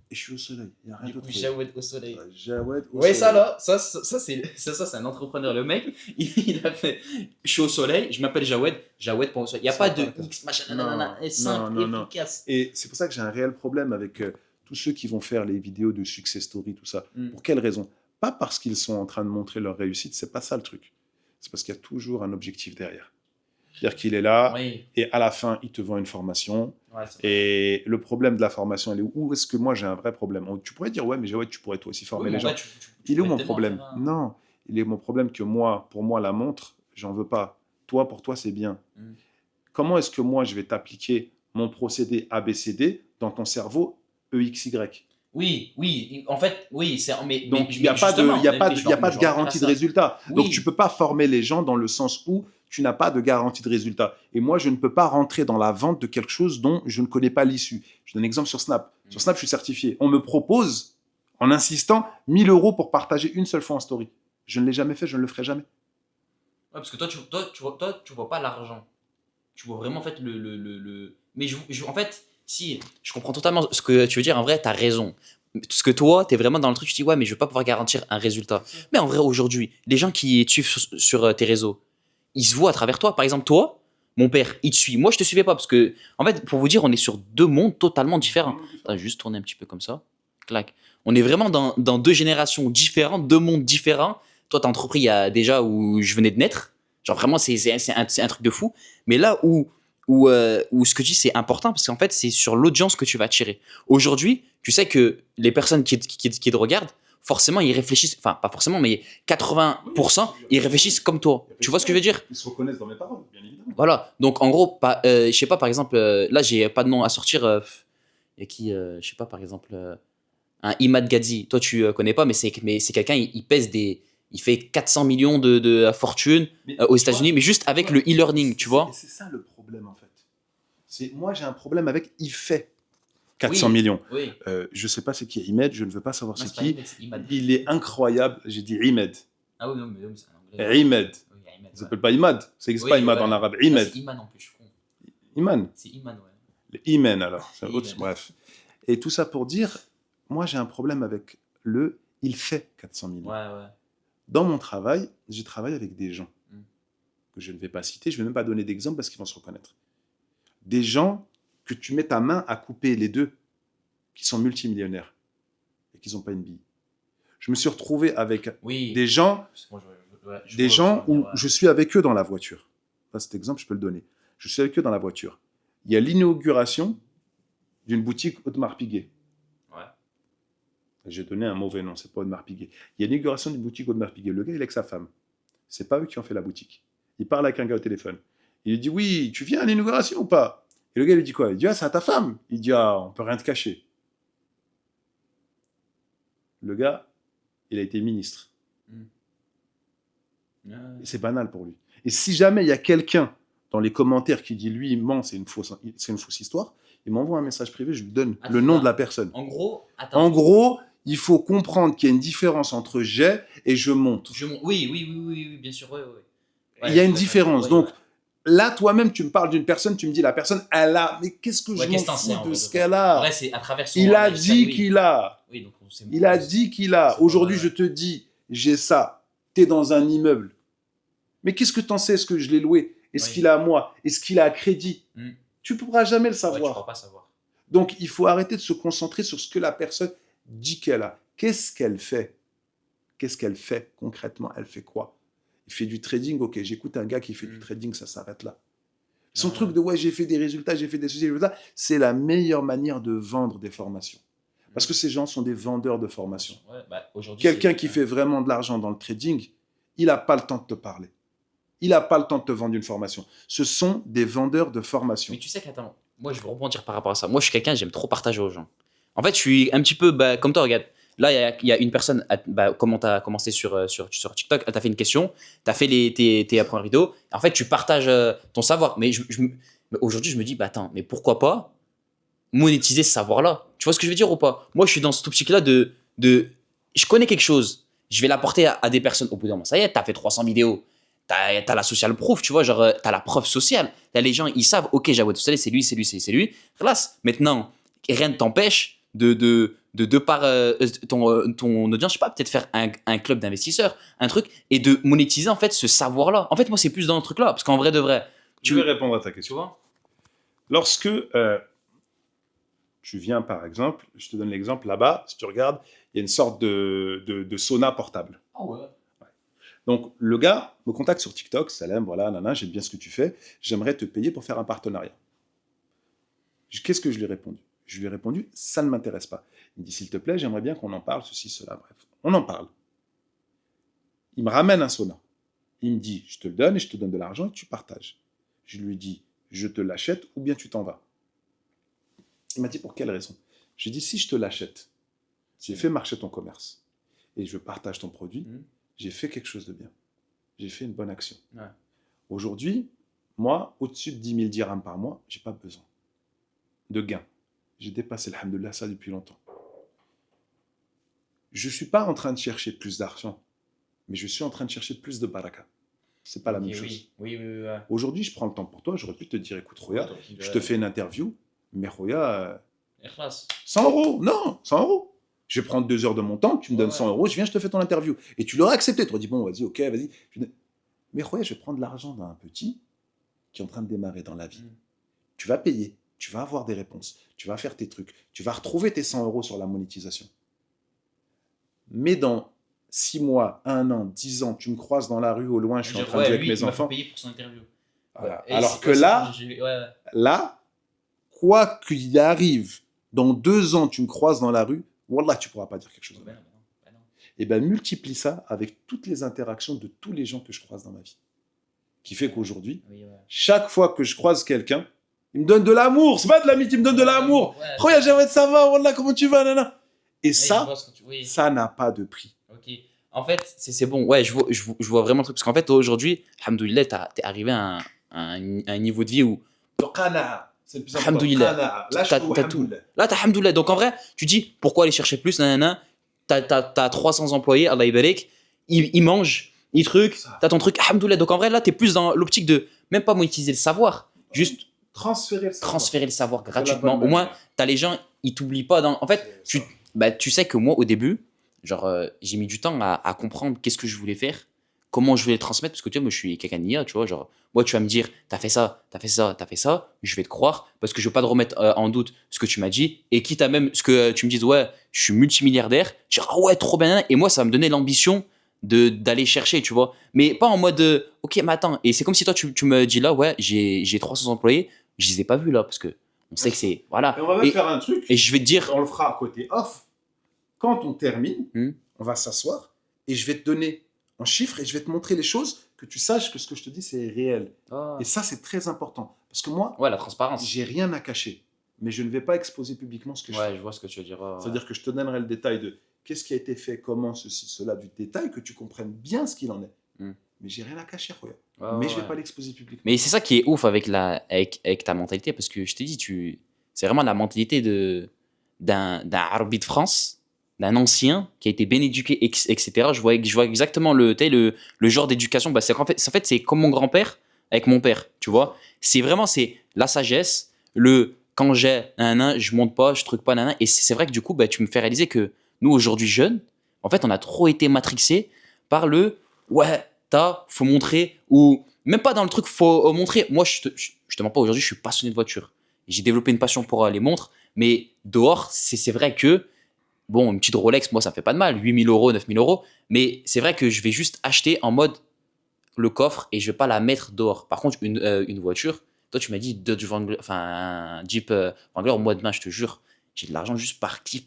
[SPEAKER 3] Et je suis au soleil. Il n'y a rien d'autre.
[SPEAKER 4] Jawed au soleil.
[SPEAKER 3] Jawed au
[SPEAKER 4] soleil.
[SPEAKER 3] Ça
[SPEAKER 4] là, ça c'est un entrepreneur. Le mec, il a fait je suis au soleil, je m'appelle Jawed pour au soleil. Il n'y a pas de X, machin, nanana, simple, efficace.
[SPEAKER 3] Et c'est pour ça que j'ai un réel problème avec tous ceux qui vont faire les vidéos de success story, tout ça. Pour quelle raison? Pas parce qu'ils sont en train de montrer leur réussite, c'est pas ça le truc. C'est parce qu'il y a toujours un objectif derrière. C'est-à-dire qu'il est là, et à la fin, il te vend une formation. Ouais, et le problème de la formation, elle est où est-ce que moi j'ai un vrai problème? Tu pourrais dire, ouais, mais tu pourrais toi aussi former les gens. Il est où mon problème? Non, il est mon problème que moi, pour moi, la montre, j'en veux pas. Toi, pour toi, c'est bien. Comment est-ce que moi, je vais t'appliquer mon procédé ABCD dans ton cerveau EXY?
[SPEAKER 4] Oui, en fait, oui.
[SPEAKER 3] Donc, il n'y a pas de garantie de résultat. Donc, tu ne peux pas former les gens dans le sens où tu n'as pas de garantie de résultat. Et moi, je ne peux pas rentrer dans la vente de quelque chose dont je ne connais pas l'issue. Je donne un exemple sur Snap. Sur Snap, je suis certifié. On me propose, en insistant, 1 000 € pour partager une seule fois en story. Je ne l'ai jamais fait, je ne le ferai jamais.
[SPEAKER 4] Ouais, parce que toi, tu vois pas l'argent. Tu vois vraiment, en fait, Mais en fait, si, je comprends totalement ce que tu veux dire. En vrai, tu as raison. Parce que toi, tu es vraiment dans le truc, tu te dis, ouais, mais je ne vais pas pouvoir garantir un résultat. Mais en vrai, aujourd'hui, les gens qui te suivent sur tes réseaux, ils se voient à travers toi. Par exemple, toi, mon père, il te suit. Moi, je te suivais pas parce que, en fait, pour vous dire, on est sur 2 mondes totalement différents. Attends, juste tourner un petit peu comme ça. Clac. On est vraiment dans 2 générations différentes, 2 mondes différents. Toi, t'as entrepris il y a déjà où je venais de naître. Genre, vraiment, c'est un truc de fou. Mais là où ce que tu dis, c'est important parce qu'en fait, c'est sur l'audience que tu vas attirer. Aujourd'hui, tu sais que les personnes qui te regardent, forcément, ils réfléchissent, enfin, pas forcément, mais 80%, ils réfléchissent comme toi. Tu vois ce que je veux dire?
[SPEAKER 3] Ils se reconnaissent dans mes paroles, bien évidemment.
[SPEAKER 4] Voilà. Donc, en gros, je sais pas, par exemple, là, j'ai pas de nom à sortir. Il y a qui, je sais pas, par exemple, un Imad Ghazi. Toi, tu connais pas, mais c'est quelqu'un, il pèse il fait 400 millions de fortune aux États-Unis, mais juste avec le e-learning, tu vois.
[SPEAKER 3] Et c'est ça le problème, en fait. Moi, j'ai un problème avec il fait 400
[SPEAKER 4] Oui,
[SPEAKER 3] millions.
[SPEAKER 4] Oui.
[SPEAKER 3] Je sais pas c'est qui Imed, je ne veux pas savoir
[SPEAKER 4] Non,
[SPEAKER 3] c'est
[SPEAKER 4] pas
[SPEAKER 3] qui.
[SPEAKER 4] Imad, c'est Imad.
[SPEAKER 3] Il est incroyable. J'ai dit Imed.
[SPEAKER 4] Ah oui, non, mais c'est un anglais.
[SPEAKER 3] Imed.
[SPEAKER 4] Oui, Imad,
[SPEAKER 3] Ça s'appelle pas Imad. Ça n'existe pas Imad en arabe.
[SPEAKER 4] Ah,
[SPEAKER 3] Imed.
[SPEAKER 4] c'est Iman en plus, je suis con.
[SPEAKER 3] Iman.
[SPEAKER 4] C'est Iman, ouais.
[SPEAKER 3] Le Imen, alors. C'est
[SPEAKER 4] Le
[SPEAKER 3] autre,
[SPEAKER 4] Imen.
[SPEAKER 3] bref. Et tout ça pour dire, moi, j'ai un problème avec il fait 400 millions.
[SPEAKER 4] Ouais, ouais.
[SPEAKER 3] Dans mon travail, j'ai travaillé avec des gens
[SPEAKER 4] Mm.
[SPEAKER 3] que je ne vais pas citer, je ne vais même pas donner d'exemple parce qu'ils vont se reconnaître. Des gens que tu mets ta main à couper les deux, qui sont multimillionnaires et qui n'ont pas une bille. Je me suis retrouvé avec
[SPEAKER 4] Oui.
[SPEAKER 3] des gens,
[SPEAKER 4] Moi, je
[SPEAKER 3] des
[SPEAKER 4] vois
[SPEAKER 3] gens
[SPEAKER 4] ce que tu veux
[SPEAKER 3] où
[SPEAKER 4] dire, ouais.
[SPEAKER 3] je suis avec eux dans la voiture. Ça, cet exemple, je peux le donner. Je suis avec eux dans la voiture. Il y a l'inauguration d'une boutique Audemars Piguet.
[SPEAKER 4] Ouais.
[SPEAKER 3] J'ai donné un mauvais nom, c'est pas Audemars Piguet. Il y a l'inauguration d'une boutique Audemars Piguet. Le gars, il est avec sa femme. C'est pas eux qui ont fait la boutique. Il parle avec un gars au téléphone. Il lui dit, oui, tu viens à l'inauguration ou pas? Et le gars lui dit quoi? Il dit, ah, c'est à ta femme. Il dit, ah, on peut rien te cacher. Le gars, il a été ministre.
[SPEAKER 4] Ouais.
[SPEAKER 3] Et c'est banal pour lui. Et si jamais il y a quelqu'un dans les commentaires qui dit, lui, il ment, c'est une fausse histoire, il m'envoie un message privé, je lui donne
[SPEAKER 4] Attends,
[SPEAKER 3] le nom de la personne.
[SPEAKER 4] En gros, attends.
[SPEAKER 3] En gros, il faut comprendre qu'il y a une différence entre j'ai et je monte.
[SPEAKER 4] Oui, bien sûr, ouais.
[SPEAKER 3] Il y a une différence. Donc, là, toi-même, tu me parles d'une personne, tu me dis, la personne, elle a... Mais qu'est-ce que je
[SPEAKER 4] qu'est-ce que t'en
[SPEAKER 3] m'en
[SPEAKER 4] sais,
[SPEAKER 3] fous
[SPEAKER 4] en
[SPEAKER 3] de
[SPEAKER 4] vrai,
[SPEAKER 3] ce
[SPEAKER 4] de
[SPEAKER 3] qu'elle
[SPEAKER 4] En
[SPEAKER 3] a?
[SPEAKER 4] vrai, c'est à travers son
[SPEAKER 3] Il a
[SPEAKER 4] lifestyle,
[SPEAKER 3] dit
[SPEAKER 4] oui.
[SPEAKER 3] qu'il a.
[SPEAKER 4] Oui, donc on sait-
[SPEAKER 3] Il a dit qu'il a.
[SPEAKER 4] c'est
[SPEAKER 3] Aujourd'hui,
[SPEAKER 4] pas
[SPEAKER 3] je
[SPEAKER 4] vrai.
[SPEAKER 3] te dis, j'ai ça. T'es dans un immeuble. Mais qu'est-ce que t'en sais? Est-ce que je l'ai loué? Est-ce
[SPEAKER 4] Oui.
[SPEAKER 3] qu'il a à moi? Est-ce qu'il a à crédit?
[SPEAKER 4] Mm.
[SPEAKER 3] Tu ne pourras jamais le
[SPEAKER 4] Ouais, tu
[SPEAKER 3] savoir.
[SPEAKER 4] pourras pas savoir.
[SPEAKER 3] Donc, il faut arrêter de se concentrer sur ce que la personne dit qu'elle a. Qu'est-ce qu'elle fait? Qu'est-ce qu'elle fait concrètement? Elle fait quoi? Il fait du trading, ok, j'écoute un gars qui fait du trading, ça s'arrête là. Son
[SPEAKER 4] Ouais.
[SPEAKER 3] truc de ouais, j'ai fait des résultats, j'ai fait des ceci, c'est la meilleure manière de vendre des formations. Parce que ces gens sont des vendeurs de formations.
[SPEAKER 4] Ouais, bah, aujourd'hui,
[SPEAKER 3] Quelqu'un
[SPEAKER 4] c'est-
[SPEAKER 3] qui fait vraiment de l'argent dans le trading, il n'a pas le temps de te parler. Il n'a pas le temps de te vendre une formation. Ce sont des vendeurs de formations.
[SPEAKER 4] Mais tu sais qu'attends, moi je veux rebondir par rapport à ça. Moi je suis quelqu'un, j'aime trop partager aux gens. En fait, je suis un petit peu comme toi, regarde. Là, il y a une personne, comment tu as commencé sur TikTok, elle t'a fait une question, tu as fait tes premières vidéos. En fait, tu partages ton savoir. Mais mais aujourd'hui, je me dis, attends, mais pourquoi pas monétiser ce savoir-là? Tu vois ce que je veux dire ou pas? Moi, je suis dans cette optique-là je connais quelque chose, je vais l'apporter à des personnes. Au bout d'un moment, ça y est, tu as fait 300 vidéos. T'as la social proof, tu vois, genre, t'as la preuve sociale. Là, les gens, ils savent, ok, Jawed Soleil, c'est lui. Classe. Maintenant, rien ne t'empêche de par ton audience, je sais pas, peut-être faire un club d'investisseurs, un truc, et de monétiser, en fait, ce savoir-là. En fait, moi, c'est plus dans le truc-là, parce qu'en vrai de vrai,
[SPEAKER 3] Je vais répondre à ta
[SPEAKER 4] tu
[SPEAKER 3] question.
[SPEAKER 4] vois.
[SPEAKER 3] Lorsque tu viens, par exemple, je te donne l'exemple là-bas, si tu regardes, il y a une sorte de sauna portable.
[SPEAKER 4] Ah ouais.
[SPEAKER 3] Donc, le gars me contacte sur TikTok, Salem, voilà, nana, j'aime bien ce que tu fais, j'aimerais te payer pour faire un partenariat. Qu'est-ce que je lui ai répondu? Je lui ai répondu, ça ne m'intéresse pas. Il me dit, s'il te plaît, j'aimerais bien qu'on en parle, ceci, cela, bref. On en parle. Il me ramène un sauna. Il me dit, je te le donne et je te donne de l'argent et tu partages. Je lui dis, je te l'achète ou bien tu t'en vas. Il m'a dit, pour quelle raison? J'ai dit, si je te l'achète, j'ai fait marcher ton commerce et je partage ton produit, j'ai fait quelque chose de bien. J'ai fait une bonne action.
[SPEAKER 4] Ouais.
[SPEAKER 3] Aujourd'hui, moi, au-dessus de 10 000 dirhams par mois, je n'ai pas besoin de gains. J'ai dépassé, alhamdoulilah, ça depuis longtemps. Je ne suis pas en train de chercher plus d'argent, mais je suis en train de chercher plus de baraka. Ce n'est pas la même chose.
[SPEAKER 4] Oui.
[SPEAKER 3] Aujourd'hui, je prends le temps pour toi. J'aurais pu te dire, écoute, Roya, je te fais une interview, mais Roya, 100 euros. Non, 100 euros. Je vais prendre 2 heures de mon temps, tu me donnes 100 euros, je viens, je te fais ton interview. Et tu l'aurais accepté. Tu aurais dit, bon, vas-y, ok, vas-y. Mais Roya, je vais prendre l'argent d'un petit qui est en train de démarrer dans la vie. Tu vas payer, tu vas avoir des réponses, tu vas faire tes trucs, tu vas retrouver tes 100 euros sur la monétisation. Mais dans 6 mois, 1 an, 10 ans, tu me croises dans la rue au loin, je suis en train de jouer avec mes enfants.
[SPEAKER 4] Payer pour son interview.
[SPEAKER 3] Voilà.
[SPEAKER 4] Et
[SPEAKER 3] Alors
[SPEAKER 4] c'est
[SPEAKER 3] que
[SPEAKER 4] pas ça,
[SPEAKER 3] là, là, quoi qu'il arrive, dans 2 ans, tu me croises dans la rue, wallah, tu ne pourras pas dire quelque chose.
[SPEAKER 4] Non.
[SPEAKER 3] Et bien, multiplie ça avec toutes les interactions de tous les gens que je croise dans ma vie. Qui fait qu'aujourd'hui, chaque fois que je croise quelqu'un, il me donne de l'amour. C'est pas de l'amitié, il me donne de l'amour. Regarde, j'aimerais te savoir, wallah, comment tu vas, nana. Et
[SPEAKER 4] je
[SPEAKER 3] ça,
[SPEAKER 4] vois ce que oui.
[SPEAKER 3] ça n'a pas de prix.
[SPEAKER 4] Ok. En fait, c'est bon. Ouais, je vois vraiment le truc. Parce qu'en fait, aujourd'hui, alhamdoulilah, t'es arrivé à un niveau de vie où.
[SPEAKER 3] C'est le plus
[SPEAKER 4] Alhamdoulilah.
[SPEAKER 3] Là,
[SPEAKER 4] T'as tout. Là, t'as alhamdoulilah. Donc en vrai, tu dis pourquoi aller chercher plus, nanana. T'as 300 employés, Allah Ibarik. Ils mangent, ils trucs. T'as ton truc, alhamdoulilah. Donc en vrai, là, t'es plus dans l'optique de même pas monétiser le savoir. Juste transférer le savoir gratuitement. Au moins, t'as les gens, ils t'oublient pas. En fait, tu sais que moi, au début, genre, j'ai mis du temps à comprendre qu'est-ce que je voulais faire, comment je voulais le transmettre. Parce que tu vois, moi, je suis quelqu'un d'IA, tu vois. Genre, moi, tu vas me dire, t'as fait ça, t'as fait ça, t'as fait ça. Je vais te croire parce que je veux pas te remettre en doute ce que tu m'as dit. Et quitte à même ce que tu me dises, ouais, je suis multimilliardaire. Je dis, ah ouais, trop bien. Et moi, ça va me donner l'ambition d'aller chercher, tu vois. Mais pas en mode, ok, mais attends. Et c'est comme si toi, tu me dis là, ouais, j'ai 300 employés. Je les ai pas vus là parce que on sait que c'est. Voilà.
[SPEAKER 3] Et on va même faire un truc.
[SPEAKER 4] Et je vais te dire.
[SPEAKER 3] On le fera à côté off. Quand on termine, on va s'asseoir et je vais te donner en chiffres et je vais te montrer les choses, que tu saches que ce que je te dis, c'est réel.
[SPEAKER 4] Oh.
[SPEAKER 3] Et ça, c'est très important. Parce que moi,
[SPEAKER 4] ouais, la transparence.
[SPEAKER 3] J'ai rien à cacher. Mais je ne vais pas exposer publiquement ce que je fais.
[SPEAKER 4] Ouais, je vois ce que tu veux dire.
[SPEAKER 3] C'est-à-dire que je te donnerai le détail de qu'est-ce qui a été fait, comment, ceci, cela, du détail, que tu comprennes bien ce qu'il en est. Mais j'ai rien à cacher, Roya. Mais je ne vais pas l'exposer publiquement.
[SPEAKER 4] Mais c'est ça qui est ouf avec ta mentalité, parce que je t'ai dit, c'est vraiment la mentalité d'un Arabi de France, d'un ancien qui a été bien éduqué, etc. Je vois exactement le genre d'éducation. Bah, en fait, c'est comme mon grand-père avec mon père, tu vois. C'est la sagesse, quand j'ai je monte pas, je truc pas, et c'est vrai que du coup, bah, tu me fais réaliser que nous, aujourd'hui jeunes, en fait, on a trop été matrixés par ouais, faut montrer, ou même pas dans le truc, faut montrer. Moi, je te mens pas, aujourd'hui, je suis passionné de voiture. J'ai développé une passion pour les montres, mais dehors, c'est vrai que, bon, une petite Rolex, moi, ça me fait pas de mal, 8 000 €, 9 000 €, mais c'est vrai que je vais juste acheter en mode le coffre et je vais pas la mettre dehors. Par contre, une voiture, toi, tu m'as dit Dodge Wrangler, un Jeep Wrangler, moi, demain, je te jure, j'ai de l'argent juste par kiff,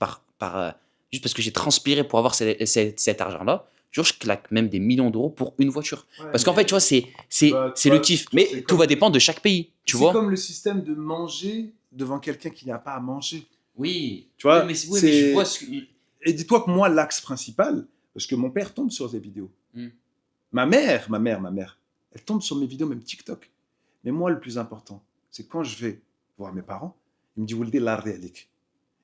[SPEAKER 4] juste parce que j'ai transpiré pour avoir cet argent-là. Je claque même des millions d'euros pour une voiture. Ouais, parce qu'en fait, tu vois, c'est le kiff. Mais tout va dépendre de chaque pays, tu vois.
[SPEAKER 3] C'est comme le système de manger devant quelqu'un qui n'a pas à manger.
[SPEAKER 4] Oui.
[SPEAKER 3] Tu vois,
[SPEAKER 4] mais je vois ce que...
[SPEAKER 3] Et dis-toi que moi, l'axe principal, parce que mon père tombe sur des vidéos. Ma mère, elle tombe sur mes vidéos, même TikTok. Mais moi, le plus important, c'est quand je vais voir mes parents, ils me disent, Wouldi, la réalité.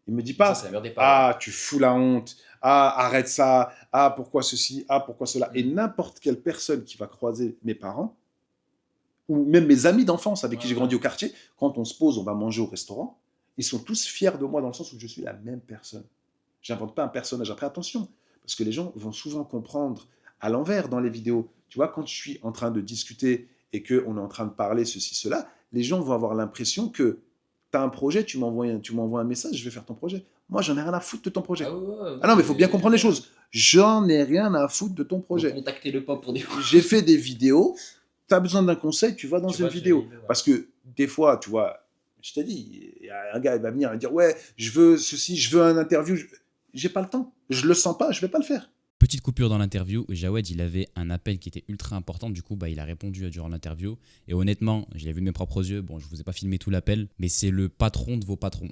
[SPEAKER 3] Il me dit pas, ah, tu fous la honte, ah, arrête ça, ah, pourquoi ceci, ah, pourquoi cela. Et n'importe quelle personne qui va croiser mes parents, ou même mes amis d'enfance avec qui j'ai grandi au quartier, quand on se pose, on va manger au restaurant, ils sont tous fiers de moi dans le sens où je suis la même personne. J'invente pas un personnage. Après, attention, parce que les gens vont souvent comprendre à l'envers dans les vidéos. Tu vois, quand je suis en train de discuter et qu'on est en train de parler ceci, cela, les gens vont avoir l'impression que tu as un projet, tu m'envoies un message, je vais faire ton projet. Moi, j'en ai rien à foutre de ton projet. Ah non, mais il faut bien comprendre les choses. J'en ai rien à foutre de ton projet.
[SPEAKER 4] Contactez-le pas pour des...
[SPEAKER 3] J'ai fait des vidéos, tu as besoin d'un conseil, tu vas dans une vidéo. Parce que des fois, tu vois, je t'ai dit, il y a un gars, il va venir et dire, ouais, je veux ceci, je veux un interview. J'ai pas le temps. Je le sens pas, je vais pas le faire.
[SPEAKER 1] Petite coupure dans l'interview, Jawed, il avait un appel qui était ultra important, du coup, il a répondu durant l'interview. Et honnêtement, je l'ai vu de mes propres yeux, bon, je vous ai pas filmé tout l'appel, mais c'est le patron de vos patrons.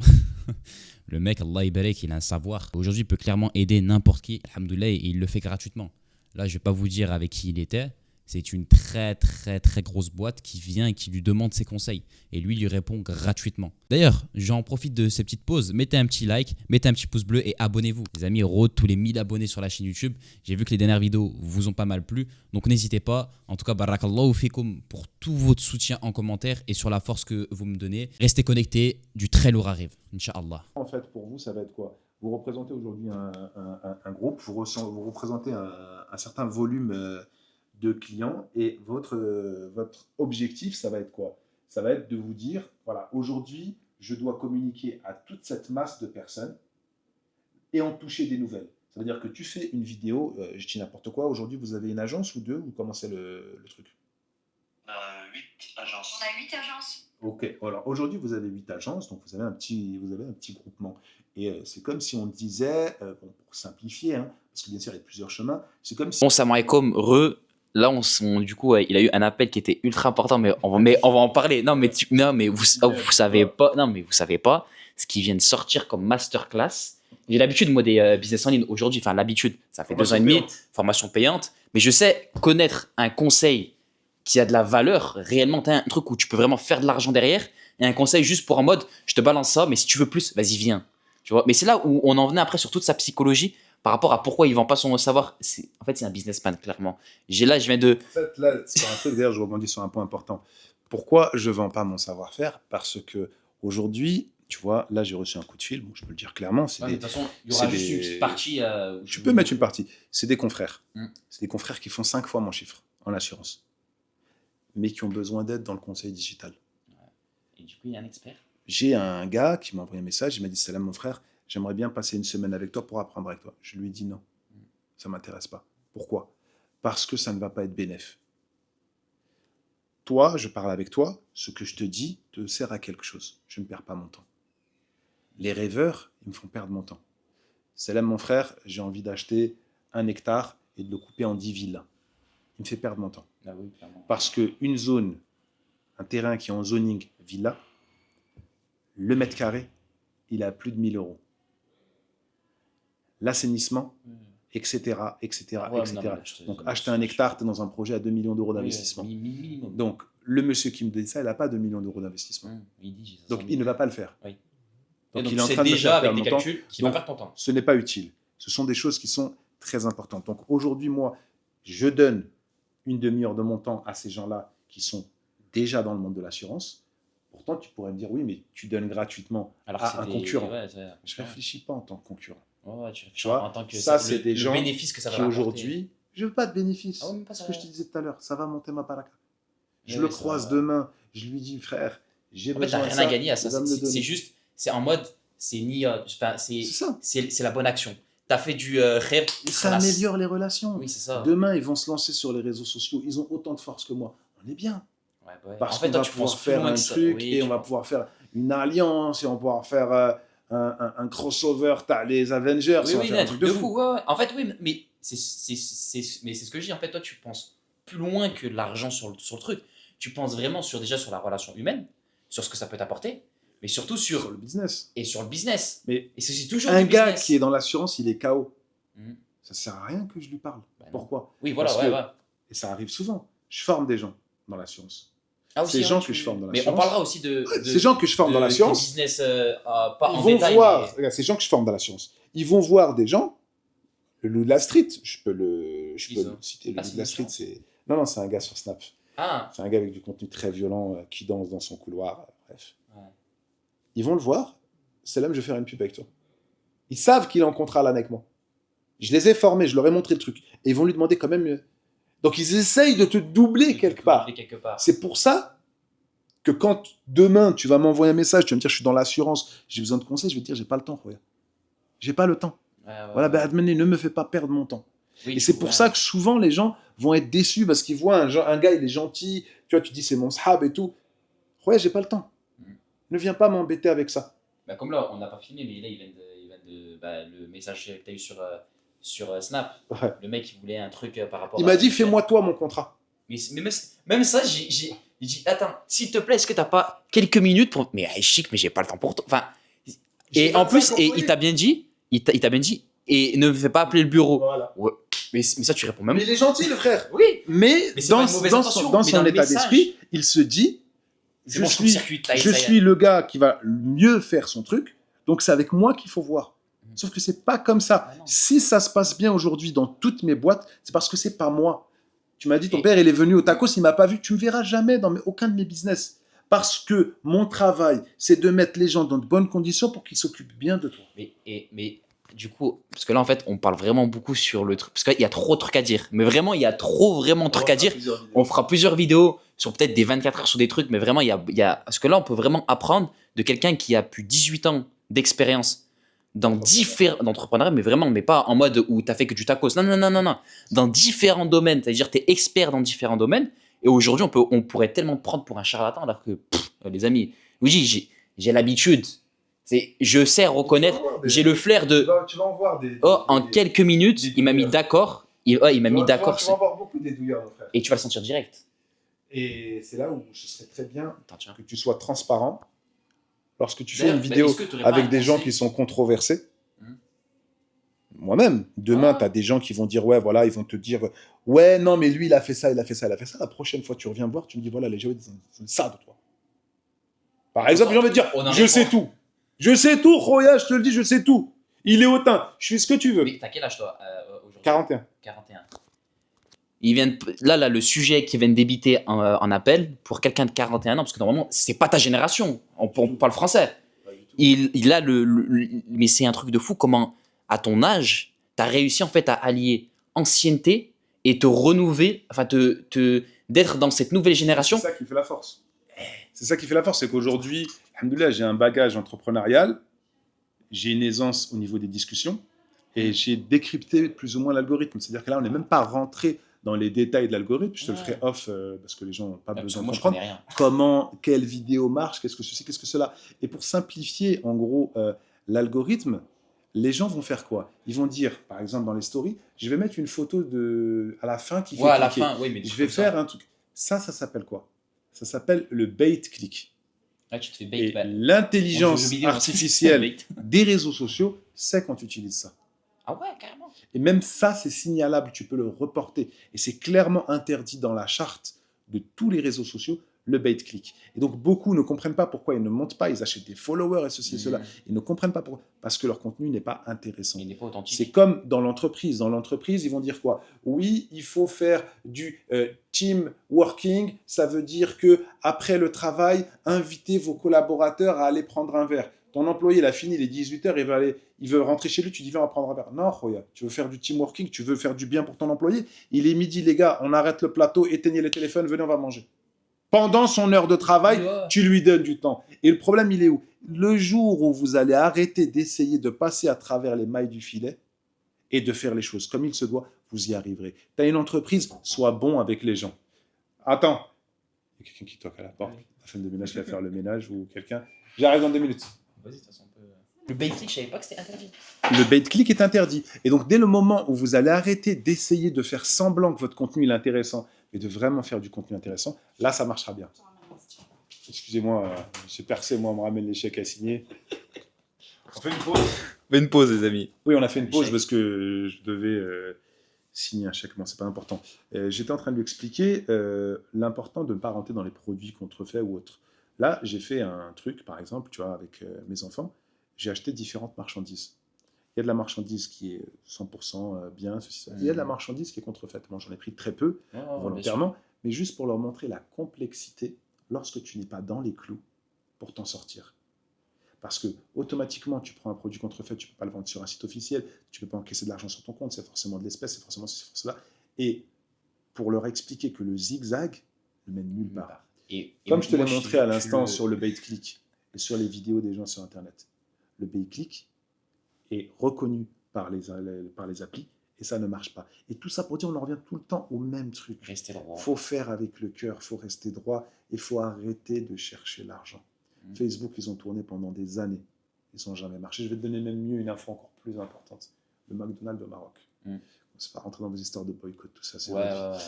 [SPEAKER 1] Le mec, Allah Ibarek, il a un savoir. Aujourd'hui, il peut clairement aider n'importe qui, alhamdoulilah, et il le fait gratuitement. Là, je vais pas vous dire avec qui il était. C'est une très très très grosse boîte qui vient et qui lui demande ses conseils. Et lui répond gratuitement. D'ailleurs, j'en profite de ces petites pauses. Mettez un petit like, mettez un petit pouce bleu et abonnez-vous. Les amis, road tous les 1000 abonnés sur la chaîne YouTube. J'ai vu que les dernières vidéos vous ont pas mal plu. Donc n'hésitez pas. En tout cas, barakallahu fikum pour tout votre soutien en commentaire et sur la force que vous me donnez. Restez connectés, du très lourd arrive. Inch'Allah.
[SPEAKER 3] En fait, pour vous, ça va être quoi? Vous représentez aujourd'hui un groupe, vous représentez un certain volume de clients et votre objectif, ça va être quoi? Ça va être de vous dire, voilà, aujourd'hui, je dois communiquer à toute cette masse de personnes et en toucher des nouvelles. Ça veut dire que tu fais une vidéo, je dis n'importe quoi, aujourd'hui, vous avez une agence ou deux, ou comment c'est le truc?
[SPEAKER 5] 8 agences.
[SPEAKER 6] On a 8 agences.
[SPEAKER 3] Ok, alors aujourd'hui, vous avez 8 agences, donc vous avez un petit groupement. Et c'est comme si on disait, bon, pour simplifier, hein, parce que bien sûr, il y a plusieurs chemins, c'est comme si...
[SPEAKER 4] Bon, salam alaikum, là, du coup, il a eu un appel qui était ultra important, mais on va en parler. Non, mais vous savez pas ce qui vient de sortir comme masterclass. J'ai l'habitude, moi, des business en ligne aujourd'hui. Enfin, l'habitude, ça fait 2 ans et demi, formation payante. Mais je sais connaître un conseil qui a de la valeur, réellement, tu as un truc où tu peux vraiment faire de l'argent derrière, et un conseil juste pour en mode, je te balance ça, mais si tu veux plus, vas-y, viens. Tu vois, mais c'est là où on en venait après sur toute sa psychologie par rapport à pourquoi il ne vend pas son savoir. En fait, c'est un businessman, clairement. Je viens de.
[SPEAKER 3] En fait, là, sur un truc, d'ailleurs, je rebondis sur un point important. Pourquoi je ne vends pas mon savoir-faire? Parce que aujourd'hui, tu vois, là, j'ai reçu un coup de fil, bon, je peux le dire clairement.
[SPEAKER 4] De toute façon, il y aura
[SPEAKER 3] c'est
[SPEAKER 4] juste
[SPEAKER 3] des-
[SPEAKER 4] une petite partie.
[SPEAKER 3] Tu peux mettre une partie. C'est des confrères.
[SPEAKER 4] Mm.
[SPEAKER 3] C'est des confrères qui font 5 fois mon chiffre en assurance, mais qui ont besoin d'aide dans le conseil digital.
[SPEAKER 4] Et du coup, il y a un expert.
[SPEAKER 3] J'ai un gars qui m'a envoyé un message, il m'a dit: Salam mon frère, j'aimerais bien passer une semaine avec toi pour apprendre avec toi. Je lui ai dit non, ça ne m'intéresse pas. Pourquoi? Parce que ça ne va pas être bénéf. Toi, je parle avec toi, ce que je te dis te sert à quelque chose. Je ne perds pas mon temps. Les rêveurs, ils me font perdre mon temps. Salam mon frère, j'ai envie d'acheter 1 hectare et de le couper en 10 villas. Il me fait perdre mon temps.
[SPEAKER 4] Ah oui, clairement.
[SPEAKER 3] Parce qu'une zone, un terrain qui est en zoning villa, le mètre carré, il est à plus de 1 000 euros. L'assainissement, etc., etc.,
[SPEAKER 4] Ouais,
[SPEAKER 3] etc.
[SPEAKER 4] non, mais je te-
[SPEAKER 3] Donc, acheter 1 hectare, tu es dans un projet à 2 millions d'euros d'investissement. Donc, le monsieur qui me dit ça, il n'a pas 2 millions d'euros d'investissement.
[SPEAKER 4] Il dit, j'ai 500
[SPEAKER 3] Donc,
[SPEAKER 4] 000.
[SPEAKER 3] il ne va pas le faire.
[SPEAKER 4] Oui.
[SPEAKER 3] Donc,
[SPEAKER 4] Et
[SPEAKER 3] il est en
[SPEAKER 4] tu sais
[SPEAKER 3] train de me
[SPEAKER 4] déjà
[SPEAKER 3] faire
[SPEAKER 4] avec
[SPEAKER 3] perdre
[SPEAKER 4] tes
[SPEAKER 3] mon temps.
[SPEAKER 4] calculs qu'il va
[SPEAKER 3] Donc,
[SPEAKER 4] perdre ton temps.
[SPEAKER 3] ce n'est pas utile. Ce sont des choses qui sont très importantes. Donc, aujourd'hui, moi, je donne une demi-heure de mon temps à ces gens-là qui sont déjà dans le monde de l'assurance. Pourtant, tu pourrais me dire, oui, mais tu donnes gratuitement
[SPEAKER 4] Alors
[SPEAKER 3] à un concurrent.
[SPEAKER 4] Ouais,
[SPEAKER 3] Je ne réfléchis pas en tant que concurrent.
[SPEAKER 4] Ouais, tu réfléchis
[SPEAKER 3] Tu vois,
[SPEAKER 4] en tant que
[SPEAKER 3] ça, c'est des
[SPEAKER 4] le
[SPEAKER 3] gens
[SPEAKER 4] bénéfice que ça va
[SPEAKER 3] Qui
[SPEAKER 4] rapporter.
[SPEAKER 3] aujourd'hui, je ne veux pas de bénéfice.
[SPEAKER 4] Ah ouais, même pas
[SPEAKER 3] Ce
[SPEAKER 4] ça.
[SPEAKER 3] que je te disais tout à l'heure, ça va monter ma baraka. Je
[SPEAKER 4] Ouais,
[SPEAKER 3] le
[SPEAKER 4] ouais, ça
[SPEAKER 3] croise
[SPEAKER 4] va.
[SPEAKER 3] demain, je lui dis, frère, j'ai
[SPEAKER 4] En fait,
[SPEAKER 3] besoin
[SPEAKER 4] t'as
[SPEAKER 3] de
[SPEAKER 4] rien
[SPEAKER 3] ça.
[SPEAKER 4] à gagner à ça.
[SPEAKER 3] il va me le
[SPEAKER 4] C'est
[SPEAKER 3] donner.
[SPEAKER 4] juste, c'est en mode, c'est ni. Enfin,
[SPEAKER 3] C'est ça.
[SPEAKER 4] c'est la bonne action. T'as fait du rêve.
[SPEAKER 3] Et ça améliore les relations.
[SPEAKER 4] Oui, c'est ça.
[SPEAKER 3] Demain, ils vont se lancer sur les réseaux sociaux. Ils ont autant de force que moi. On est bien.
[SPEAKER 4] Ouais, bah ouais.
[SPEAKER 3] Parce
[SPEAKER 4] En fait,
[SPEAKER 3] qu'on
[SPEAKER 4] toi,
[SPEAKER 3] va
[SPEAKER 4] tu
[SPEAKER 3] pouvoir
[SPEAKER 4] penses plus
[SPEAKER 3] faire
[SPEAKER 4] loin
[SPEAKER 3] un
[SPEAKER 4] que ça.
[SPEAKER 3] truc
[SPEAKER 4] Oui,
[SPEAKER 3] et
[SPEAKER 4] tu
[SPEAKER 3] on va
[SPEAKER 4] penses-
[SPEAKER 3] pouvoir faire une alliance et on va pouvoir faire un crossover. T'as les Avengers,
[SPEAKER 4] Oui,
[SPEAKER 3] on va
[SPEAKER 4] oui,
[SPEAKER 3] faire un truc de fou.
[SPEAKER 4] Ouais, ouais. En fait, oui, mais c'est ce que je dis. En fait, toi, tu penses plus loin que l'argent sur le truc. Tu penses vraiment déjà sur la relation humaine, sur ce que ça peut t'apporter, mais surtout
[SPEAKER 3] Sur le business.
[SPEAKER 4] et sur le business.
[SPEAKER 3] Mais
[SPEAKER 4] Et c'est toujours
[SPEAKER 3] un
[SPEAKER 4] du
[SPEAKER 3] gars
[SPEAKER 4] business.
[SPEAKER 3] qui est dans l'assurance, il est KO.
[SPEAKER 4] Mhm.
[SPEAKER 3] Ça sert à rien que je lui parle.
[SPEAKER 4] Bah non.
[SPEAKER 3] Pourquoi?
[SPEAKER 4] Oui, voilà,
[SPEAKER 3] Parce
[SPEAKER 4] ouais,
[SPEAKER 3] que-
[SPEAKER 4] ouais.
[SPEAKER 3] Et ça arrive souvent. Je forme des gens dans l'assurance.
[SPEAKER 4] Ah,
[SPEAKER 3] Ces
[SPEAKER 4] aussi,
[SPEAKER 3] gens
[SPEAKER 4] hein,
[SPEAKER 3] que je forme dans
[SPEAKER 4] Mais on
[SPEAKER 3] l'assurance.
[SPEAKER 4] parlera aussi de
[SPEAKER 3] Ces gens que je forme dans
[SPEAKER 4] de
[SPEAKER 3] l'assurance,
[SPEAKER 4] business, pas
[SPEAKER 3] ils
[SPEAKER 4] en
[SPEAKER 3] vont
[SPEAKER 4] détail,
[SPEAKER 3] voir,
[SPEAKER 4] mais-
[SPEAKER 3] regarde, ces gens que je forme dans l'assurance, ils vont voir des gens, le loup de la street, je peux le citer, le
[SPEAKER 4] Ah,
[SPEAKER 3] loup
[SPEAKER 4] c'est
[SPEAKER 3] de la
[SPEAKER 4] une
[SPEAKER 3] street,
[SPEAKER 4] assurance.
[SPEAKER 3] c'est... Non, c'est un gars sur Snap.
[SPEAKER 4] Ah,
[SPEAKER 3] C'est un gars avec du contenu très violent, qui danse dans son couloir, bref.
[SPEAKER 4] Ouais.
[SPEAKER 3] Ils vont le voir, c'est là que je vais faire une pub avec toi. Ils savent qu'il est en contrat là avec moi. Je les ai formés, je leur ai montré le truc. Et ils vont lui demander quand même... Donc ils essayent de te doubler quelque part.
[SPEAKER 4] quelque part.
[SPEAKER 3] C'est pour ça que quand demain tu vas m'envoyer un message, tu vas me dire je suis dans l'assurance, j'ai besoin de conseils, je vais te dire j'ai pas le temps, regarde. J'ai pas le temps.
[SPEAKER 4] Ouais, ouais,
[SPEAKER 3] Voilà,
[SPEAKER 4] ouais.
[SPEAKER 3] ben Admené, ne me fais pas perdre mon temps.
[SPEAKER 4] Oui,
[SPEAKER 3] Et
[SPEAKER 4] tu
[SPEAKER 3] c'est
[SPEAKER 4] vois,
[SPEAKER 3] pour ça que souvent les gens vont être déçus parce qu'ils voient un gars, il est gentil, tu vois, tu dis c'est mon sahab et tout. Ouais, j'ai pas le temps.
[SPEAKER 4] Mhm.
[SPEAKER 3] Ne viens pas m'embêter avec ça.
[SPEAKER 4] Bah, comme là, on n'a pas filmé, mais là, il vient de bah, le message que tu as eu sur Snap.
[SPEAKER 3] Ouais.
[SPEAKER 4] Le mec, il voulait un truc par rapport
[SPEAKER 3] Il
[SPEAKER 4] à-
[SPEAKER 3] m'a dit fais-moi toi mon contrat.
[SPEAKER 4] Mais même ça, j'ai dit, attends, s'il te plaît, est-ce que t'as pas quelques minutes pour. Mais chic, mais j'ai pas le temps pour toi. Enfin,
[SPEAKER 3] J'ai
[SPEAKER 4] et en
[SPEAKER 3] 25
[SPEAKER 4] plus, et
[SPEAKER 3] employés.
[SPEAKER 4] il t'a bien dit, il t'a bien dit, et ne me fais pas appeler le bureau.
[SPEAKER 3] Voilà.
[SPEAKER 4] Mais ça, tu réponds même.
[SPEAKER 3] Mais il est gentil le frère.
[SPEAKER 4] Oui,
[SPEAKER 3] Mais,
[SPEAKER 4] Mais c'est
[SPEAKER 3] dans,
[SPEAKER 4] pas une mauvaise
[SPEAKER 3] dans
[SPEAKER 4] intention,
[SPEAKER 3] son, dans
[SPEAKER 4] mais
[SPEAKER 3] son
[SPEAKER 4] dans le
[SPEAKER 3] état
[SPEAKER 4] message.
[SPEAKER 3] d'esprit, il se dit
[SPEAKER 4] c'est
[SPEAKER 3] je
[SPEAKER 4] bon,
[SPEAKER 3] suis,
[SPEAKER 4] circuit,
[SPEAKER 3] je suis le gars qui va mieux faire son truc, donc c'est avec moi qu'il faut voir. Sauf que c'est pas comme ça.
[SPEAKER 4] Ah non.
[SPEAKER 3] Si ça se passe bien aujourd'hui dans toutes mes boîtes, c'est parce que c'est pas moi. Tu m'as dit ton
[SPEAKER 4] Et-
[SPEAKER 3] père il est venu au tacos, il m'a pas vu. Tu me verras jamais dans aucun de mes business. Parce que mon travail, c'est de mettre les gens dans de bonnes conditions pour qu'ils s'occupent bien de toi.
[SPEAKER 4] Mais du coup, parce que là, en fait, on parle vraiment beaucoup sur le truc. Parce qu'il y a trop de trucs à dire. Mais vraiment, il y a vraiment de trucs à dire. On fera plusieurs vidéos sur peut-être des 24 heures sur des trucs, mais vraiment, il y a... Parce que là, on peut vraiment apprendre de quelqu'un qui a plus 18 ans d'expérience dans différents... d'entrepreneuriat, mais vraiment, mais pas en mode où tu as fait que du tacos. Non. Dans différents domaines. C'est-à-dire, tu es expert dans différents domaines. Et aujourd'hui, on pourrait tellement te prendre pour un charlatan, alors que, les amis, oui, j'ai l'habitude. Je sais reconnaître, j'ai le flair de...
[SPEAKER 3] Tu vas en voir des.
[SPEAKER 4] Oh, en quelques minutes,
[SPEAKER 3] des
[SPEAKER 4] il m'a mis
[SPEAKER 3] douilleurs.
[SPEAKER 4] d'accord. Il m'a mis d'accord.
[SPEAKER 3] Tu vas en voir beaucoup des douilleurs, mon frère.
[SPEAKER 4] Et tu vas le sentir direct.
[SPEAKER 3] Et c'est là où je serais très bien
[SPEAKER 4] Attends, tiens.
[SPEAKER 3] que tu sois transparent lorsque tu fais
[SPEAKER 4] D'ailleurs,
[SPEAKER 3] une vidéo
[SPEAKER 4] est-ce que t'aurais pas
[SPEAKER 3] avec
[SPEAKER 4] un
[SPEAKER 3] des gens
[SPEAKER 4] conseil
[SPEAKER 3] qui sont controversés. moi-même. Demain, tu as des gens qui vont dire, ouais, voilà, ils vont te dire, ouais, non, mais lui, il a fait ça, il a fait ça, il a fait ça. La prochaine fois, tu reviens me voir, tu me dis, voilà, les Jawed, ils ont ça de toi. Par exemple, j'ai envie de dire,
[SPEAKER 4] On en
[SPEAKER 3] je
[SPEAKER 4] répond.
[SPEAKER 3] sais tout. Je sais tout, Roya, je te le dis, je sais tout. Il est hautain, je fais ce que tu veux.
[SPEAKER 4] Mais t'as quel âge toi aujourd'hui?
[SPEAKER 3] 41.
[SPEAKER 4] 41. Là, le sujet qui vient de débiter en appel pour quelqu'un de 41 ans, parce que normalement, c'est pas ta génération. On parle français. Il a mais c'est un truc de fou comment, à ton âge, tu as réussi en fait à allier ancienneté et te renouveler, enfin d'être dans cette nouvelle génération.
[SPEAKER 3] C'est ça qui fait la force. C'est ça qui fait la force, c'est qu'aujourd'hui, alhamdoulilah, j'ai un bagage entrepreneurial, j'ai une aisance au niveau des discussions et j'ai décrypté plus ou moins l'algorithme. C'est-à-dire que là, on n'est même pas rentré dans les détails de l'algorithme. Je te le ferai off parce que les gens n'ont pas besoin de
[SPEAKER 4] Moi, je
[SPEAKER 3] comprendre.
[SPEAKER 4] connais rien.
[SPEAKER 3] Comment, quelle vidéo marche, qu'est-ce que ceci, qu'est-ce que cela. Et pour simplifier, en gros, l'algorithme, les gens vont faire quoi? Ils vont dire, par exemple, dans les stories, je vais mettre une photo à la fin qui fait
[SPEAKER 4] Ouais, à la
[SPEAKER 3] cliquer.
[SPEAKER 4] fin, oui, mais
[SPEAKER 3] Je vais faire un truc. Ça s'appelle quoi? Ça s'appelle le bait-click.
[SPEAKER 4] Là, tu te fais
[SPEAKER 3] Et
[SPEAKER 4] bait. Bah,
[SPEAKER 3] l'intelligence
[SPEAKER 4] on joue aux jeux vidéo,
[SPEAKER 3] artificielle
[SPEAKER 4] bait.
[SPEAKER 3] des réseaux sociaux sait quand tu utilises ça.
[SPEAKER 4] Ah ouais, carrément.
[SPEAKER 3] Et même ça, c'est signalable, tu peux le reporter. Et c'est clairement interdit dans la charte de tous les réseaux sociaux, le bait-click. Et donc, beaucoup ne comprennent pas pourquoi ils ne montent pas, ils achètent des followers et ceci et cela. Ils ne comprennent pas pourquoi. Parce que leur contenu n'est pas intéressant.
[SPEAKER 4] Il n'est pas authentique.
[SPEAKER 3] C'est comme dans l'entreprise. Dans l'entreprise, ils vont dire quoi? Oui, il faut faire du team working. Ça veut dire que après le travail, invitez vos collaborateurs à aller prendre un verre. Ton employé, il a fini les 18h, il veut rentrer chez lui, tu dis viens, on va prendre un verre. Non, Roya, tu veux faire du team working, tu veux faire du bien pour ton employé. Il est midi, les gars, on arrête le plateau, éteignez les téléphones, venez, on va manger. Pendant son heure de travail, tu lui donnes du temps. Et le problème, il est où? Le jour où vous allez arrêter d'essayer de passer à travers les mailles du filet et de faire les choses comme il se doit, vous y arriverez. Tu as une entreprise, sois bon avec les gens. Attends, il y a quelqu'un qui toque à la porte, la femme de ménage qui va faire le ménage ou quelqu'un. J'arrive dans 2 minutes.
[SPEAKER 4] Vas-y, de toute façon, on peut. Le bait-click, je savais pas que c'était interdit.
[SPEAKER 3] Le bait-click est interdit. Et donc, dès le moment où vous allez arrêter d'essayer de faire semblant que votre contenu est intéressant et de vraiment faire du contenu intéressant, là, ça marchera bien. Excusez-moi, j'ai percé, moi, on me ramène les chèques à signer. On fait une pause?
[SPEAKER 2] On fait une pause, les amis.
[SPEAKER 3] Oui, on a fait une pause
[SPEAKER 4] Chèque.
[SPEAKER 3] parce que je devais signer un chèque. Non, c'est pas important. J'étais en train de lui expliquer l'important de ne pas rentrer dans les produits contrefaits ou autres. Là, j'ai fait un truc, par exemple, tu vois, avec mes enfants, j'ai acheté différentes marchandises. Il y a de la marchandise qui est 100% bien, ceci, ça. Il y a de la marchandise qui est contrefaite. Moi, j'en ai pris très peu, volontairement, mais juste pour leur montrer la complexité lorsque tu n'es pas dans les clous pour t'en sortir. Parce que automatiquement, tu prends un produit contrefait, tu ne peux pas le vendre sur un site officiel, tu ne peux pas encaisser de l'argent sur ton compte, c'est forcément de l'espèce, c'est forcément ceci, cela. Et pour leur expliquer que le zigzag ne mène nulle part. Comme je te l'ai montré à l'instant sur le bait-click et sur les vidéos des gens sur Internet, le bait-click est reconnu par les applis et ça ne marche pas. Et tout ça pour dire, on en revient tout le temps au même truc.
[SPEAKER 4] Restez droit.
[SPEAKER 3] Il faut faire avec le cœur, il faut rester droit, il faut arrêter de chercher l'argent. Facebook, ils ont tourné pendant des années, ils n'ont jamais marché. Je vais te donner même mieux une info encore plus importante. Le McDonald's au Maroc. C'est pas rentrer dans vos histoires de boycott, tout ça, c'est
[SPEAKER 4] Ouais.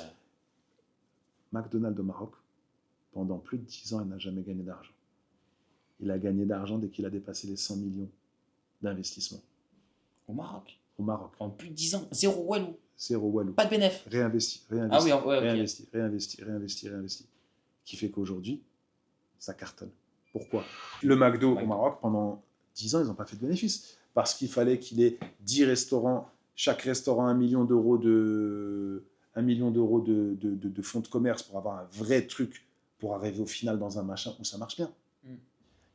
[SPEAKER 3] McDonald's au Maroc, pendant plus de 10 ans, il n'a jamais gagné d'argent. Il a gagné d'argent dès qu'il a dépassé les 100 millions d'investissement.
[SPEAKER 4] Au Maroc.
[SPEAKER 3] Au Maroc.
[SPEAKER 4] En plus de 10 ans. Zéro walou.
[SPEAKER 3] Zéro walou.
[SPEAKER 4] Pas de bénéf.
[SPEAKER 3] Réinvesti.
[SPEAKER 4] Ah oui, ouais, ok.
[SPEAKER 3] Réinvesti. Qui fait qu'aujourd'hui, ça cartonne. Pourquoi? Le McDo au Maroc, pendant 10 ans, ils n'ont pas fait de bénéfice. Parce qu'il fallait qu'il ait 10 restaurants, chaque restaurant 1 million d'euros de fonds de commerce pour avoir un vrai truc, pour arriver au final dans un machin où ça marche bien.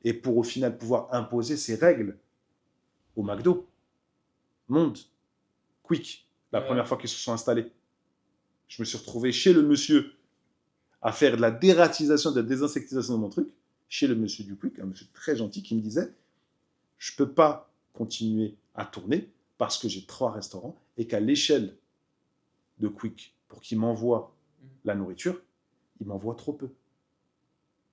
[SPEAKER 3] Et pour au final pouvoir imposer ses règles au McDo. Monde. Quick. La première fois qu'ils se sont installés. Je me suis retrouvé chez le monsieur à faire de la dératisation, de la désinsectisation de mon truc, chez le monsieur du Quick, un monsieur très gentil qui me disait « Je ne peux pas continuer à tourner parce que j'ai 3 restaurants et qu'à l'échelle de Quick, pour qu'il m'envoie la nourriture, il m'envoie trop peu.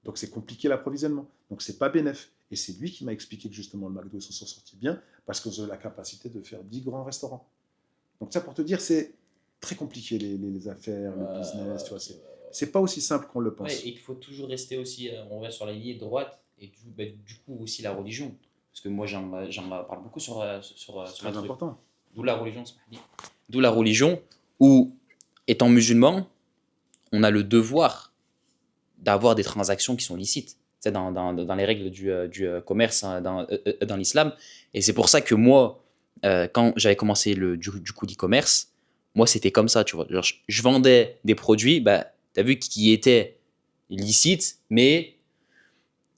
[SPEAKER 3] Donc c'est compliqué l'approvisionnement. Donc c'est pas bénéf. Et c'est lui qui m'a expliqué que justement le McDo s'en sortit bien parce qu'ils ont la capacité de faire 10 grands restaurants. Donc ça pour te dire, c'est très compliqué les affaires, le business, tu vois, c'est pas aussi simple qu'on le pense.
[SPEAKER 4] Ouais, et il faut toujours rester aussi, on va sur la ligne droite, et du coup aussi la religion. Parce que moi j'en parle beaucoup sur
[SPEAKER 3] C'est très important.
[SPEAKER 4] D'où la religion, d'où la religion où, étant musulman, on a le devoir d'avoir des transactions qui sont licites. Tu sais, dans les règles du commerce hein, dans l'islam. Et c'est pour ça que moi, quand j'avais commencé du coup l'e-commerce, moi c'était comme ça, tu vois. Genre, je vendais des produits, bah, tu as vu, qui étaient licites, mais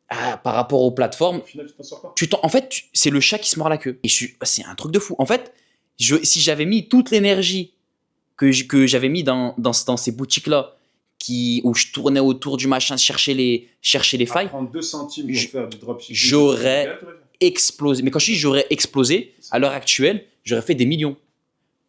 [SPEAKER 4] par rapport aux plateformes,
[SPEAKER 3] Au final, tu t'en sors pas.
[SPEAKER 4] en fait, c'est le chat qui se mord la queue. Et c'est un truc de fou. En fait, si j'avais mis toute l'énergie que j'avais mis dans ces boutiques-là, où je tournais autour du machin, chercher les failles,
[SPEAKER 3] Prendre 2 centimes pour faire du dropshipping.
[SPEAKER 4] j'aurais explosé. Mais quand je dis j'aurais explosé, à l'heure actuelle, j'aurais fait des millions.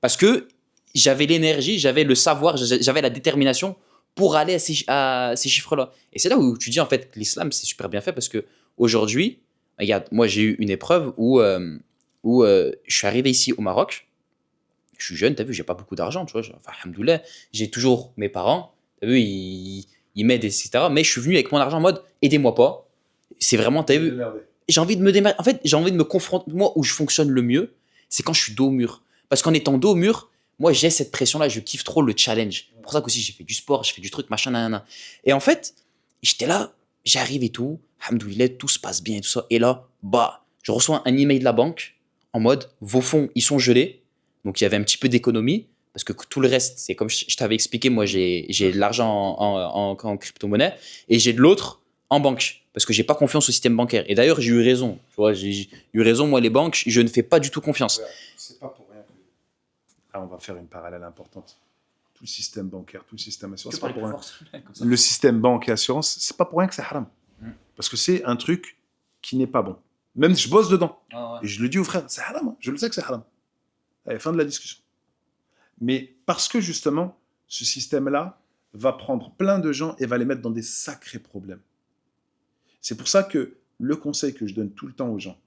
[SPEAKER 4] Parce que j'avais l'énergie, j'avais le savoir, j'avais la détermination pour aller à ces chiffres-là. Et c'est là où tu dis, en fait, que l'islam, c'est super bien fait parce que aujourd'hui, regarde, moi, j'ai eu une épreuve où je suis arrivé ici au Maroc. Je suis jeune, t'as vu, j'ai pas beaucoup d'argent, tu vois. Enfin, alhamdoulilah, j'ai toujours mes parents, t'as vu, ils m'aident, etc. Mais je suis venu avec mon argent en mode, aidez-moi pas. C'est vraiment, t'as vu, j'ai envie de me démarrer. En fait, j'ai envie de me confronter. Moi, où je fonctionne le mieux, c'est quand je suis dos au mur. Parce qu'en étant dos au mur, moi, j'ai cette pression-là. Je kiffe trop le challenge. C'est pour ça qu'aussi, j'ai fait du sport, j'ai fait du truc, machin, nanana. Et en fait, j'étais là, j'arrive et tout. Alhamdoulilah, tout se passe bien et tout ça. Et là, bah, je reçois un email de la banque en mode, vos fonds, ils sont gelés. Donc, il y avait un petit peu d'économie. Parce que tout le reste, c'est comme je t'avais expliqué, moi, j'ai de l'argent en crypto-monnaie et j'ai de l'autre en banque. Parce que j'ai pas confiance au système bancaire. Et d'ailleurs, j'ai eu raison. Tu vois, j'ai eu raison, moi, les banques, je ne fais pas du tout confiance.
[SPEAKER 3] Ouais, c'est pas pour rien que. Ah, on va faire une parallèle importante. Tout le système bancaire, tout le système assurance, c'est pas pour rien. Le système banque et assurance, c'est pas pour rien que c'est haram. Parce que c'est un truc qui n'est pas bon. Même si je bosse dedans. Et je le dis aux frères, c'est haram. Hein. Je le sais que c'est haram. Allez, fin de la discussion. Mais parce que justement, ce système-là va prendre plein de gens et va les mettre dans des sacrés problèmes. C'est pour ça que le conseil que je donne tout le temps aux gens,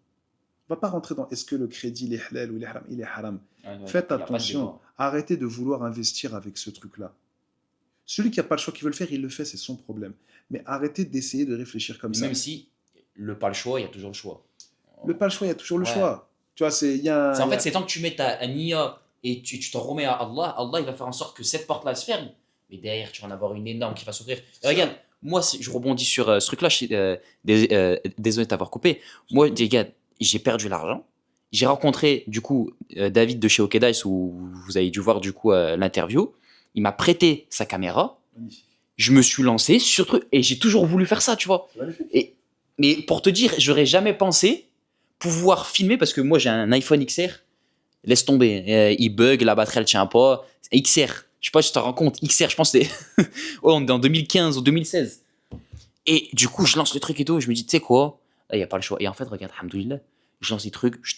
[SPEAKER 3] on ne va pas rentrer dans est-ce que le crédit il est halal ou il est haram. Il est haram. Faites attention, arrêtez de vouloir investir avec ce truc-là. Celui qui n'a pas le choix, qui veut le faire, il le fait, c'est son problème. Mais arrêtez d'essayer de réfléchir comme ça.
[SPEAKER 4] Même si pas le choix, il y a toujours le choix.
[SPEAKER 3] Le pas le choix, il y a toujours le choix. Tu vois, en
[SPEAKER 4] fait, c'est tant que tu mets ta nia et tu t'en remets à Allah, Allah il va faire en sorte que cette porte-là se ferme. Mais derrière, tu vas en avoir une énorme qui va s'ouvrir. Regarde, moi, je rebondis sur ce truc-là. Désolé de t'avoir coupé. Moi, regarde, j'ai perdu l'argent. J'ai rencontré, du coup, David de chez Okedaïs, où vous avez dû voir, du coup, l'interview. Il m'a prêté sa caméra.
[SPEAKER 3] Magnifique.
[SPEAKER 4] Je me suis lancé sur truc. Et j'ai toujours voulu faire ça, tu vois. Mais pour te dire, j'aurais jamais pensé pouvoir filmer, parce que moi, j'ai un iPhone XR. Laisse tomber. Il bug, la batterie, elle tient pas. XR. Je sais pas si tu te rends compte, XR, je pense que c'était. Oh, on est en 2015 ou 2016. Et du coup, je lance le truc et tout. Je me dis, tu sais quoi, il n'y a pas le choix. Et en fait, regarde, alhamdoulilah, je lance des trucs, je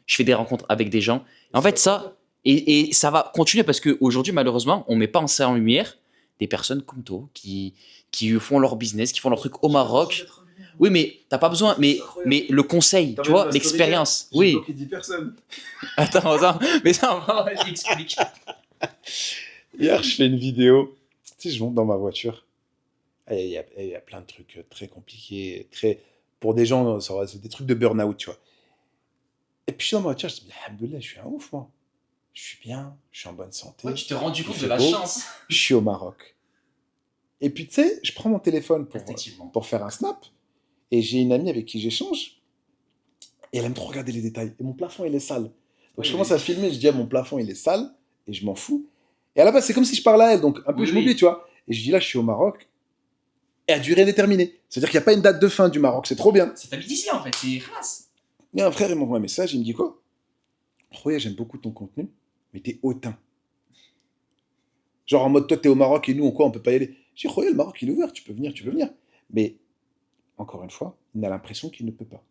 [SPEAKER 4] fais des rencontres avec des gens. Et en fait, ça, et ça va continuer parce qu'aujourd'hui, malheureusement, on ne met pas en lumière des personnes comme toi qui font leur business, qui font leur truc au Maroc. Oui, mais t'as pas besoin. Mais le conseil, tu vois, l'expérience. Oui.
[SPEAKER 3] J'ai bloqué 10 personnes.
[SPEAKER 4] Attends. Mais ça, vas-y, explique.
[SPEAKER 3] Hier, je fais une vidéo. Tu sais, je monte dans ma voiture. Il y a plein de trucs très compliqués. Pour des gens, c'est des trucs de burn-out, tu vois. Et puis, je suis dans ma voiture, je me dis, alhamdoulilah, je suis un ouf, moi. Je suis bien, je suis en bonne santé.
[SPEAKER 4] Ouais, tu t'es rendu compte de
[SPEAKER 3] C'est
[SPEAKER 4] la
[SPEAKER 3] beau.
[SPEAKER 4] chance.
[SPEAKER 3] Je suis au Maroc. Et puis, tu sais, je prends mon téléphone
[SPEAKER 4] Effectivement.
[SPEAKER 3] pour faire un snap. Et j'ai une amie avec qui j'échange. Et elle aime trop regarder les détails. Et mon plafond, il est sale. Donc, je commence à filmer. Je dis, mon plafond, il est sale. Et je m'en fous. Et à la base, c'est comme si je parlais à elle. Donc, un peu, je m'oublie, tu vois. Et je dis, là, je suis au Maroc. Et à durée déterminée. C'est-à-dire qu'il n'y a pas une date de fin du Maroc. C'est trop bien.
[SPEAKER 4] C'est t'habites ici, en fait. C'est classe.
[SPEAKER 3] Il y a un frère, il m'envoie un message. Il me dit quoi? Roya, j'aime beaucoup ton contenu. Mais t'es hautain. Genre en mode, toi, t'es au Maroc et nous, on peut pas y aller. Je dis, Roya, le Maroc, il est ouvert. Tu peux venir. Mais, encore une fois, il a l'impression qu'il ne peut pas.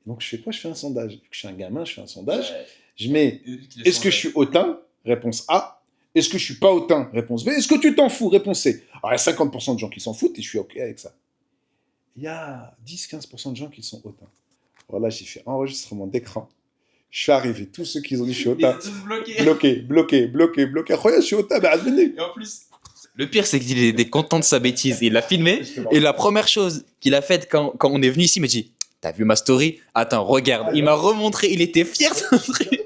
[SPEAKER 3] Donc, je fais quoi? Je fais un sondage. Vu que je suis un gamin, je fais un sondage. Je mets, est-ce que je suis hautain? Réponse A. Est-ce que je suis pas hautain? Réponse B. Est-ce que tu t'en fous? Réponse C. Alors, il y a 50% de gens qui s'en foutent et je suis OK avec ça. Il y a 10-15% de gens qui sont hautains. Voilà, j'ai fait enregistrement d'écran. Je suis arrivé. Tous ceux qui ont dit je suis hautain. Bloqué. Regarde, je suis hautain. Bah, venez.
[SPEAKER 4] Et en plus, le pire, c'est qu'il est content de sa bêtise. Il l'a filmé. Et la première chose qu'il a faite quand on est venu ici, il m'a dit, t'as vu ma story? Attends, regarde. Il m'a remontré. Il était fier de son truc.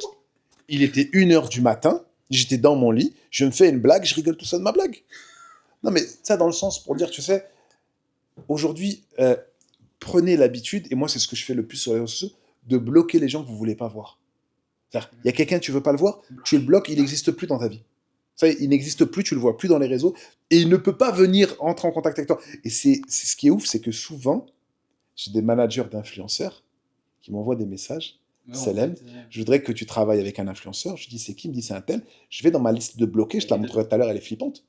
[SPEAKER 3] Il était 1h du matin, j'étais dans mon lit, je me fais une blague, je rigole tout seul de ma blague. Non, mais ça, dans le sens pour dire, tu sais, aujourd'hui, prenez l'habitude, et moi, c'est ce que je fais le plus sur les réseaux sociaux, de bloquer les gens que vous ne voulez pas voir. C'est-à-dire, il y a quelqu'un, tu ne veux pas le voir, tu le bloques, il n'existe plus dans ta vie. Ça, il n'existe plus, tu le vois plus dans les réseaux, et il ne peut pas venir entrer en contact avec toi. Et c'est ce qui est ouf, c'est que souvent, j'ai des managers d'influenceurs qui m'envoient des messages. Salem, je voudrais que tu travailles avec un influenceur. Je dis, c'est qui? Il me dit, c'est un tel. Je vais dans ma liste de bloqués, je te la montrerai tout à l'heure, elle est flippante.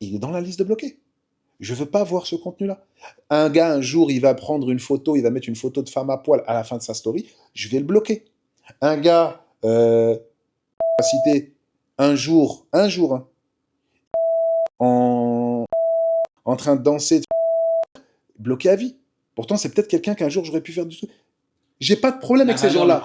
[SPEAKER 3] Il est dans la liste de bloqués. Je veux pas voir ce contenu-là. Un gars, un jour, il va prendre une photo, il va mettre une photo de femme à poil à la fin de sa story, je vais le bloquer. Un gars, à citer, un jour, hein, en train de danser, bloqué à vie. Pourtant, c'est peut-être quelqu'un qu'un jour, j'aurais pu faire du tout. J'ai pas de problème avec ces gens-là.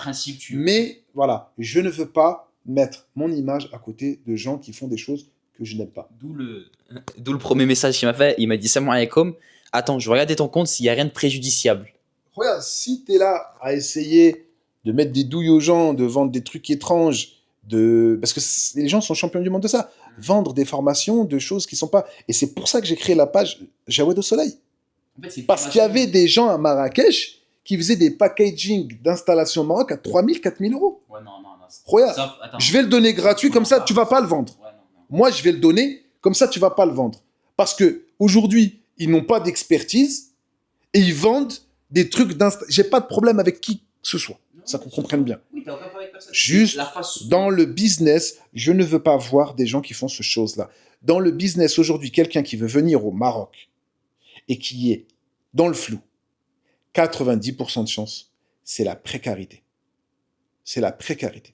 [SPEAKER 3] Mais voilà, je ne veux pas mettre mon image à côté de gens qui font des choses que je n'aime pas.
[SPEAKER 4] D'où le premier message qu'il m'a fait. Il m'a dit, Salam alaikum. Attends, je vais regarder ton compte s'il n'y a rien de préjudiciable.
[SPEAKER 3] Regarde, si tu es là à essayer de mettre des douilles aux gens, de vendre des trucs étranges, parce que les gens sont champions du monde de ça, vendre des formations de choses qui sont pas... Et c'est pour ça que j'ai créé la page Jawed au Soleil.
[SPEAKER 4] En fait,
[SPEAKER 3] Parce qu'il y avait des gens à Marrakech qui faisaient des packaging d'installation au Maroc à 3 000, 4 000 euros.
[SPEAKER 4] Ouais, non.
[SPEAKER 3] Regarde, je vais le donner gratuit, comme ça, tu vas pas le vendre.
[SPEAKER 4] Ouais, non.
[SPEAKER 3] Moi, je vais le donner, comme ça, tu vas pas le vendre. Parce que aujourd'hui, ils n'ont pas d'expertise et ils vendent des trucs d'installation. J'ai pas de problème avec qui que ce soit. Ça qu'on comprenne bien.
[SPEAKER 4] Oui, t'as aucun problème avec personne.
[SPEAKER 3] Juste, dans le business, je ne veux pas voir des gens qui font ce chose-là. Dans le business, aujourd'hui, quelqu'un qui veut venir au Maroc et qui est dans le flou, 90% de chance, c'est la précarité. C'est la précarité.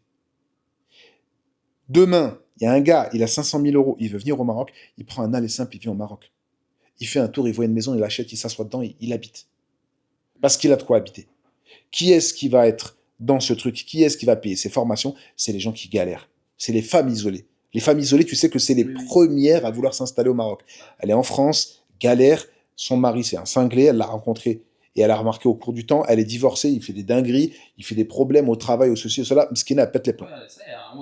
[SPEAKER 3] Demain, il y a un gars, il a 500 000 euros, il veut venir au Maroc, il prend un aller simple, il vient au Maroc. Il fait un tour, il voit une maison, il l'achète, il s'assoit dedans, il habite. Parce qu'il a de quoi habiter. Qui est-ce qui va être dans ce truc? Qui est-ce qui va payer ses formations? C'est les gens qui galèrent. C'est les femmes isolées. Les femmes isolées, tu sais que c'est les premières à vouloir s'installer au Maroc. Elle est en France, galère, son mari c'est un cinglé, elle l'a rencontré et elle a remarqué au cours du temps, elle est divorcée, il fait des dingueries, il fait des problèmes au travail, au ceci, au cela, Mskina, elle pète les plombs.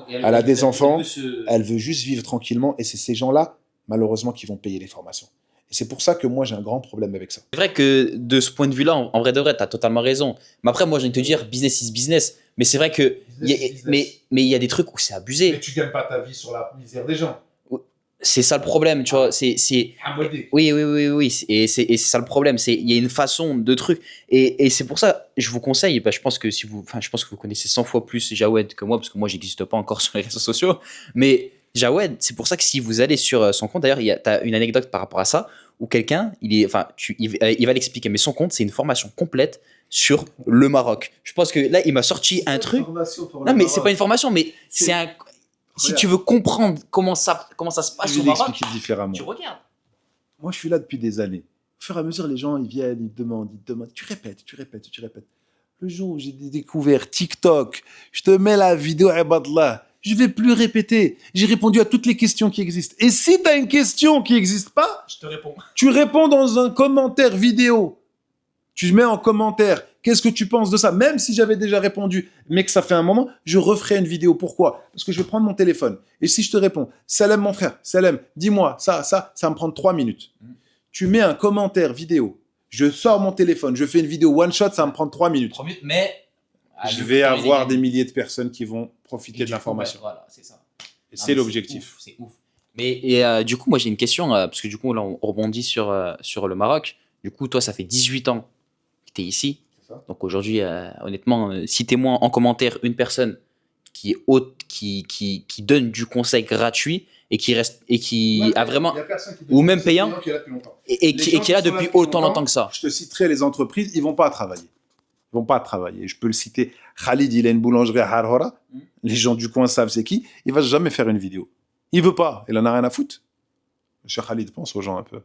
[SPEAKER 3] Elle a des enfants, elle veut juste vivre tranquillement et c'est ces gens-là, malheureusement, qui vont payer les formations. Et c'est pour ça que moi, j'ai un grand problème avec ça.
[SPEAKER 4] C'est vrai que de ce point de vue-là, en vrai de vrai, tu as totalement raison. Mais après, moi, j'ai envie de te dire, business is business. Mais c'est vrai que. Mais il y a des trucs où c'est abusé.
[SPEAKER 3] Mais tu gagnes pas ta vie sur la misère des gens.
[SPEAKER 4] C'est ça le problème, tu vois. Oui. Et c'est ça le problème. Il y a une façon de truc. Et c'est pour ça, je vous conseille, je pense que je pense que vous connaissez 100 fois plus Jawed que moi, parce que moi, j'existe pas encore sur les réseaux sociaux. Mais Jawed, c'est pour ça que si vous allez sur son compte, d'ailleurs, tu as une anecdote par rapport à ça, où quelqu'un, il va l'expliquer, mais son compte, c'est une formation complète sur le Maroc. Je pense que là, il m'a sorti un truc. Non, mais c'est pas une formation, mais c'est un. Si tu veux comprendre comment ça se passe au Maroc,
[SPEAKER 3] différemment.
[SPEAKER 4] tu regardes.
[SPEAKER 3] Moi, je suis là depuis des années. Au fur et à mesure, les gens, ils viennent, ils demandent. Tu répètes. Le jour où j'ai découvert TikTok, je te mets la vidéo, Ibadallah. Je vais plus répéter. J'ai répondu à toutes les questions qui existent. Et si tu as une question qui n'existe pas,
[SPEAKER 4] Je te réponds.
[SPEAKER 3] tu réponds dans un commentaire vidéo. Tu mets en commentaire, qu'est-ce que tu penses de ça? Même si j'avais déjà répondu, mais que ça fait un moment, je referai une vidéo. Pourquoi? Parce que je vais prendre mon téléphone. Et si je te réponds, Salem mon frère, Salem, dis-moi, ça va me prendre 3 minutes. Tu mets un commentaire vidéo. Je sors mon téléphone, je fais une vidéo one shot, ça va me prendre 3 minutes.
[SPEAKER 4] 3 minutes, mais.
[SPEAKER 3] Je vais avoir des milliers de personnes qui vont profiter de l'information.
[SPEAKER 4] Voilà, c'est ça.
[SPEAKER 3] Et c'est l'objectif.
[SPEAKER 4] C'est ouf. Mais du coup, moi, j'ai une question, parce que du coup, là, on rebondit sur le Maroc. Du coup, toi, ça fait 18 ans que tu es ici. Donc aujourd'hui, honnêtement, citez-moi en commentaire une personne qui donne du conseil gratuit et qui reste et qui a vraiment ou même payant et qui est là depuis autant longtemps que ça.
[SPEAKER 3] Je te citerai les entreprises, ils vont pas travailler. Ils vont pas travailler. Je peux le citer. Khalid, il a une boulangerie à Harhora. Les gens du coin savent c'est qui. Il va jamais faire une vidéo. Il veut pas. Il en a rien à foutre. Monsieur Khalid, pense aux gens un peu.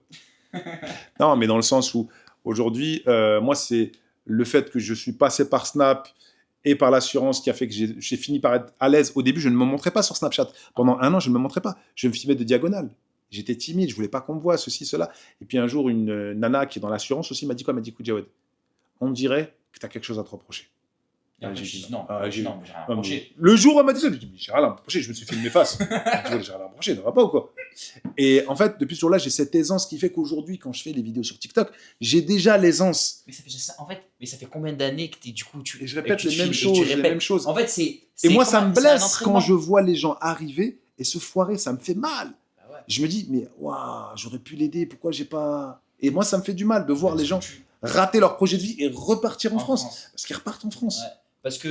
[SPEAKER 3] Non, mais dans le sens où aujourd'hui, moi, c'est le fait que je suis passé par Snap et par l'assurance qui a fait que j'ai fini par être à l'aise. Au début, je ne me montrais pas sur Snapchat. Pendant 1 an, je ne me montrais pas. Je me filmais de diagonale. J'étais timide, je voulais pas qu'on me voie, ceci, cela. Et puis un jour, une nana qui est dans l'assurance aussi m'a dit quoi? Elle m'a dit, écoute, Jawed, on dirait que tu as quelque chose à te reprocher.
[SPEAKER 4] Et après,
[SPEAKER 3] j'ai
[SPEAKER 4] je
[SPEAKER 3] dit
[SPEAKER 4] dis non,
[SPEAKER 3] Ah, j'ai-
[SPEAKER 4] non, j'ai rien
[SPEAKER 3] Ah, mais
[SPEAKER 4] reproché.
[SPEAKER 3] le jour où elle m'a dit ça, j'ai dit, mais j'ai rien à me reprocher, je me suis filmé face. J'ai dit, j'ai rien à me reprocher, ça va pas ou quoi? Et en fait, depuis ce jour-là, j'ai cette aisance qui fait qu'aujourd'hui, quand je fais les vidéos sur TikTok, j'ai déjà l'aisance.
[SPEAKER 4] Mais ça fait ça, en fait, mais ça fait combien d'années que du coup,
[SPEAKER 3] Et je répète
[SPEAKER 4] que tu
[SPEAKER 3] les mêmes
[SPEAKER 4] filmes et que tu
[SPEAKER 3] choses, les
[SPEAKER 4] répètes.
[SPEAKER 3] mêmes choses.
[SPEAKER 4] En fait, c'est.
[SPEAKER 3] Et
[SPEAKER 4] c'est
[SPEAKER 3] moi,
[SPEAKER 4] comme
[SPEAKER 3] ça me
[SPEAKER 4] c'est un
[SPEAKER 3] blesse
[SPEAKER 4] entraînement.
[SPEAKER 3] quand je vois les gens arriver et se foirer, ça me fait mal.
[SPEAKER 4] Bah ouais.
[SPEAKER 3] Je me dis, mais waouh, j'aurais pu l'aider, pourquoi j'ai pas. Et moi, ça me fait du mal de voir les gens rater leur projet de vie et repartir en France. Parce qu'ils repartent en France.
[SPEAKER 4] Ouais. Parce que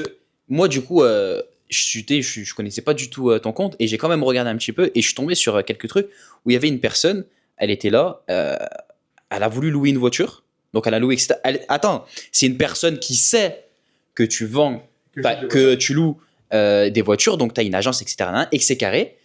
[SPEAKER 4] moi, du coup, je connaissais pas du tout ton compte et j'ai quand même regardé un petit peu et je suis tombé sur quelques trucs où il y avait une personne, elle était là, elle a voulu louer une voiture. Donc, elle a loué, etc. Attends, c'est une personne qui sait que tu vends, que tu loues des voitures, donc tu as une agence, etc. Et que c'est carré.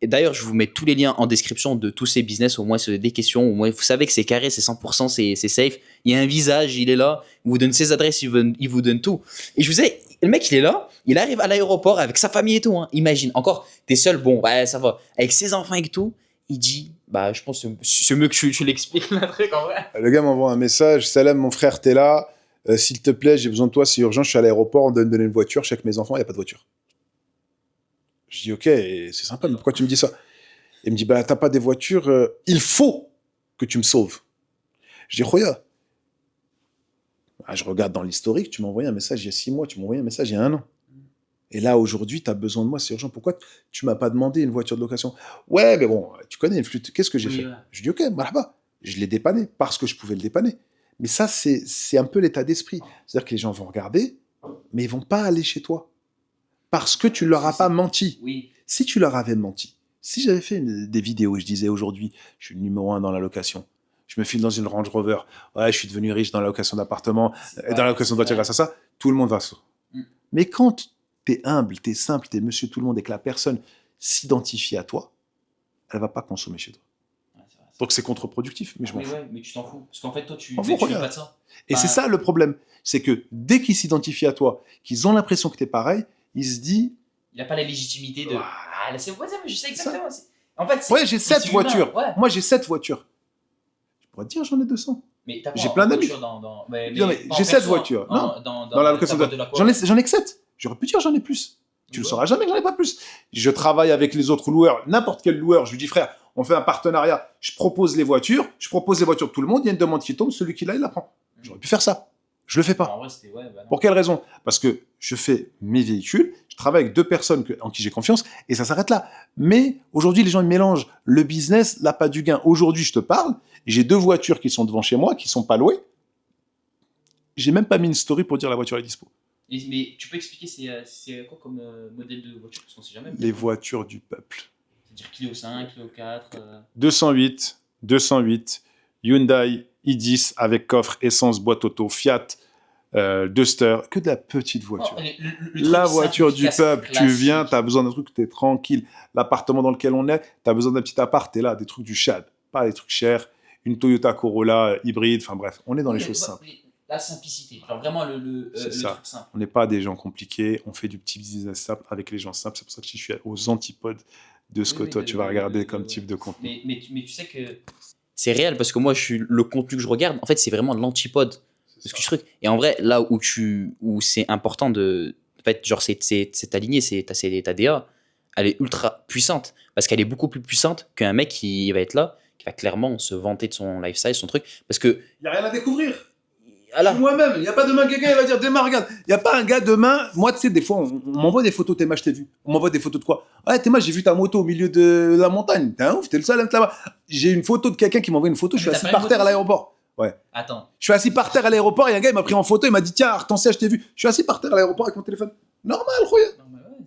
[SPEAKER 4] Et d'ailleurs, je vous mets tous les liens en description de tous ces business, au moins c'est des questions, au moins vous savez que c'est carré, c'est 100%, c'est safe. Il y a un visage, il est là, il vous donne ses adresses, il vous donne tout. Et je vous disais, le mec il est là, il arrive à l'aéroport avec sa famille et tout, hein. Imagine, encore, t'es seul, bon, ouais, ça va, avec ses enfants et tout, il dit, bah je pense que c'est mieux que tu l'expliques le truc en vrai.
[SPEAKER 3] Le gars m'envoie un message, Salam, mon frère, t'es là. S'il te plaît, j'ai besoin de toi, c'est urgent, je suis à l'aéroport, on doit me donner une voiture, je suis avec mes enfants, il n'y a pas de voiture. Je dis, ok, c'est sympa, mais pourquoi tu me dis ça? Il me dit, bah, t'as pas des voitures, il faut que tu me sauves. Je dis, Khoya. Ah, je regarde dans l'historique, tu m'as envoyé un message il y a 6 mois, tu m'as envoyé un message il y a 1 an. Et là, aujourd'hui, tu as besoin de moi, c'est urgent. Pourquoi tu m'as pas demandé une voiture de location? Ouais, mais bon, tu connais une flûte, qu'est-ce que j'ai fait?
[SPEAKER 4] Ouais.
[SPEAKER 3] Je dis, ok, marhaba. Je l'ai dépanné parce que je pouvais le dépanner. Mais ça, c'est un peu l'état d'esprit. C'est-à-dire que les gens vont regarder, mais ils vont pas aller chez toi. Parce que tu leur as pas menti.
[SPEAKER 4] Oui.
[SPEAKER 3] Si tu leur avais menti, si j'avais fait des vidéos et je disais aujourd'hui, je suis le numéro 1 dans la location, je me file dans une Range Rover, ouais, je suis devenu riche dans la location d'appartement, dans la location de voiture grâce à ça, tout le monde va sur. Mais quand tu es humble, tu es simple, tu es monsieur tout le monde et que la personne s'identifie à toi, elle va pas consommer chez toi.
[SPEAKER 4] Ouais, c'est vrai, c'est
[SPEAKER 3] Donc c'est contre-productif, mais je m'en
[SPEAKER 4] oui,
[SPEAKER 3] fous.
[SPEAKER 4] ouais, mais tu t'en fous. Parce qu'en fait, toi, tu
[SPEAKER 3] M'en
[SPEAKER 4] tu
[SPEAKER 3] fous,
[SPEAKER 4] fais
[SPEAKER 3] regarde.
[SPEAKER 4] pas de ça.
[SPEAKER 3] Et
[SPEAKER 4] Bah,
[SPEAKER 3] c'est ça le problème, c'est que dès qu'ils s'identifient à toi, qu'ils ont l'impression que tu es pareil, ils se disent,
[SPEAKER 4] il n'y a pas la légitimité de.
[SPEAKER 3] Voilà.
[SPEAKER 4] Ah, là, c'est ouais, mais je sais exactement. En fait,
[SPEAKER 3] ouais, j'ai 7
[SPEAKER 4] c'est
[SPEAKER 3] voitures.
[SPEAKER 4] humain, ouais.
[SPEAKER 3] Moi, j'ai 7 voitures. Je pourrais te dire, j'en ai 200.
[SPEAKER 4] Mais t'as pas
[SPEAKER 3] J'ai
[SPEAKER 4] en
[SPEAKER 3] plein d'amis.
[SPEAKER 4] voiture mais
[SPEAKER 3] Non, mais
[SPEAKER 4] pas en
[SPEAKER 3] j'ai 7
[SPEAKER 4] perso,
[SPEAKER 3] voitures.
[SPEAKER 4] hein.
[SPEAKER 3] Non,
[SPEAKER 4] Dans
[SPEAKER 3] la location
[SPEAKER 4] ta
[SPEAKER 3] de
[SPEAKER 4] boîte la
[SPEAKER 3] j'en ai que 7. J'aurais pu dire j'en ai plus. Tu le sauras jamais que j'en ai pas plus. Je travaille avec les autres loueurs, n'importe quel loueur, je lui dis frère, on fait un partenariat, je propose les voitures de tout le monde, il y a une demande qui tombe, celui qui l'a, il la prend. J'aurais pu faire ça. Je le fais pas.
[SPEAKER 4] En vrai, c'était ouais, bah non.
[SPEAKER 3] Pour quelle raison? Parce que je fais mes véhicules, je travaille avec 2 personnes en qui j'ai confiance, et ça s'arrête là. Mais aujourd'hui, les gens ils mélangent le business, l'appât du gain. Aujourd'hui, je te parle, j'ai 2 voitures qui sont devant chez moi, qui sont pas louées. J'ai même pas mis une story pour dire la voiture est dispo.
[SPEAKER 4] Mais tu peux expliquer c'est quoi comme modèle de voiture? Parce qu'on sait jamais.
[SPEAKER 3] Les voitures du peuple.
[SPEAKER 4] C'est-à-dire Clio 5, Clio 4.
[SPEAKER 3] 208, Hyundai i10 avec coffre, essence, boîte auto, Fiat, Duster, que de la petite voiture.
[SPEAKER 4] Oh,
[SPEAKER 3] La voiture du peuple, tu viens, tu as besoin d'un truc, tu es tranquille. L'appartement dans lequel on est, tu as besoin d'un petit appart, tu es là, des trucs du Chad, pas des trucs chers. Une Toyota Corolla hybride, enfin bref, on est dans les choses simples.
[SPEAKER 4] La simplicité, genre vraiment
[SPEAKER 3] C'est
[SPEAKER 4] le
[SPEAKER 3] ça.
[SPEAKER 4] truc simple.
[SPEAKER 3] On n'est pas des gens compliqués, on fait du petit business simple avec les gens simples. C'est pour ça que je suis aux antipodes de ce que toi tu vas regarder comme type de contenu.
[SPEAKER 4] Mais tu sais que c'est réel parce que moi, le contenu que je regarde, en fait, c'est vraiment l'antipode de ce que je truc. Et en vrai, là où c'est important de. En fait, genre, c'est aligné, ta DA, elle est ultra puissante parce qu'elle est beaucoup plus puissante qu'un mec qui va être là, qui va clairement se vanter de son lifestyle, son truc. Parce que.
[SPEAKER 3] Il n'y a rien à découvrir.
[SPEAKER 4] Voilà.
[SPEAKER 3] Moi-même, il n'y a pas demain quelqu'un il va dire Théma, regarde. Il n'y a pas un gars demain. Moi, tu sais, des fois, on m'envoie des photos. Théma, je t'ai vu. On m'envoie des photos de quoi? Ouais, Théma, j'ai vu ta moto au milieu de la montagne. T'es un ouf, t'es le seul à être là-bas. J'ai une photo de quelqu'un qui m'envoie une photo. Je suis
[SPEAKER 4] Mais
[SPEAKER 3] assis
[SPEAKER 4] t'as pas
[SPEAKER 3] par
[SPEAKER 4] une
[SPEAKER 3] terre à
[SPEAKER 4] moto
[SPEAKER 3] l'aéroport. Ouais.
[SPEAKER 4] Attends.
[SPEAKER 3] Je suis assis par terre à l'aéroport et un gars, il m'a pris en photo. Il m'a dit tiens, Hortensia, je t'ai vu. Je suis assis par terre à l'aéroport avec mon téléphone. Normal, Khoya.
[SPEAKER 4] Non, mais ouais,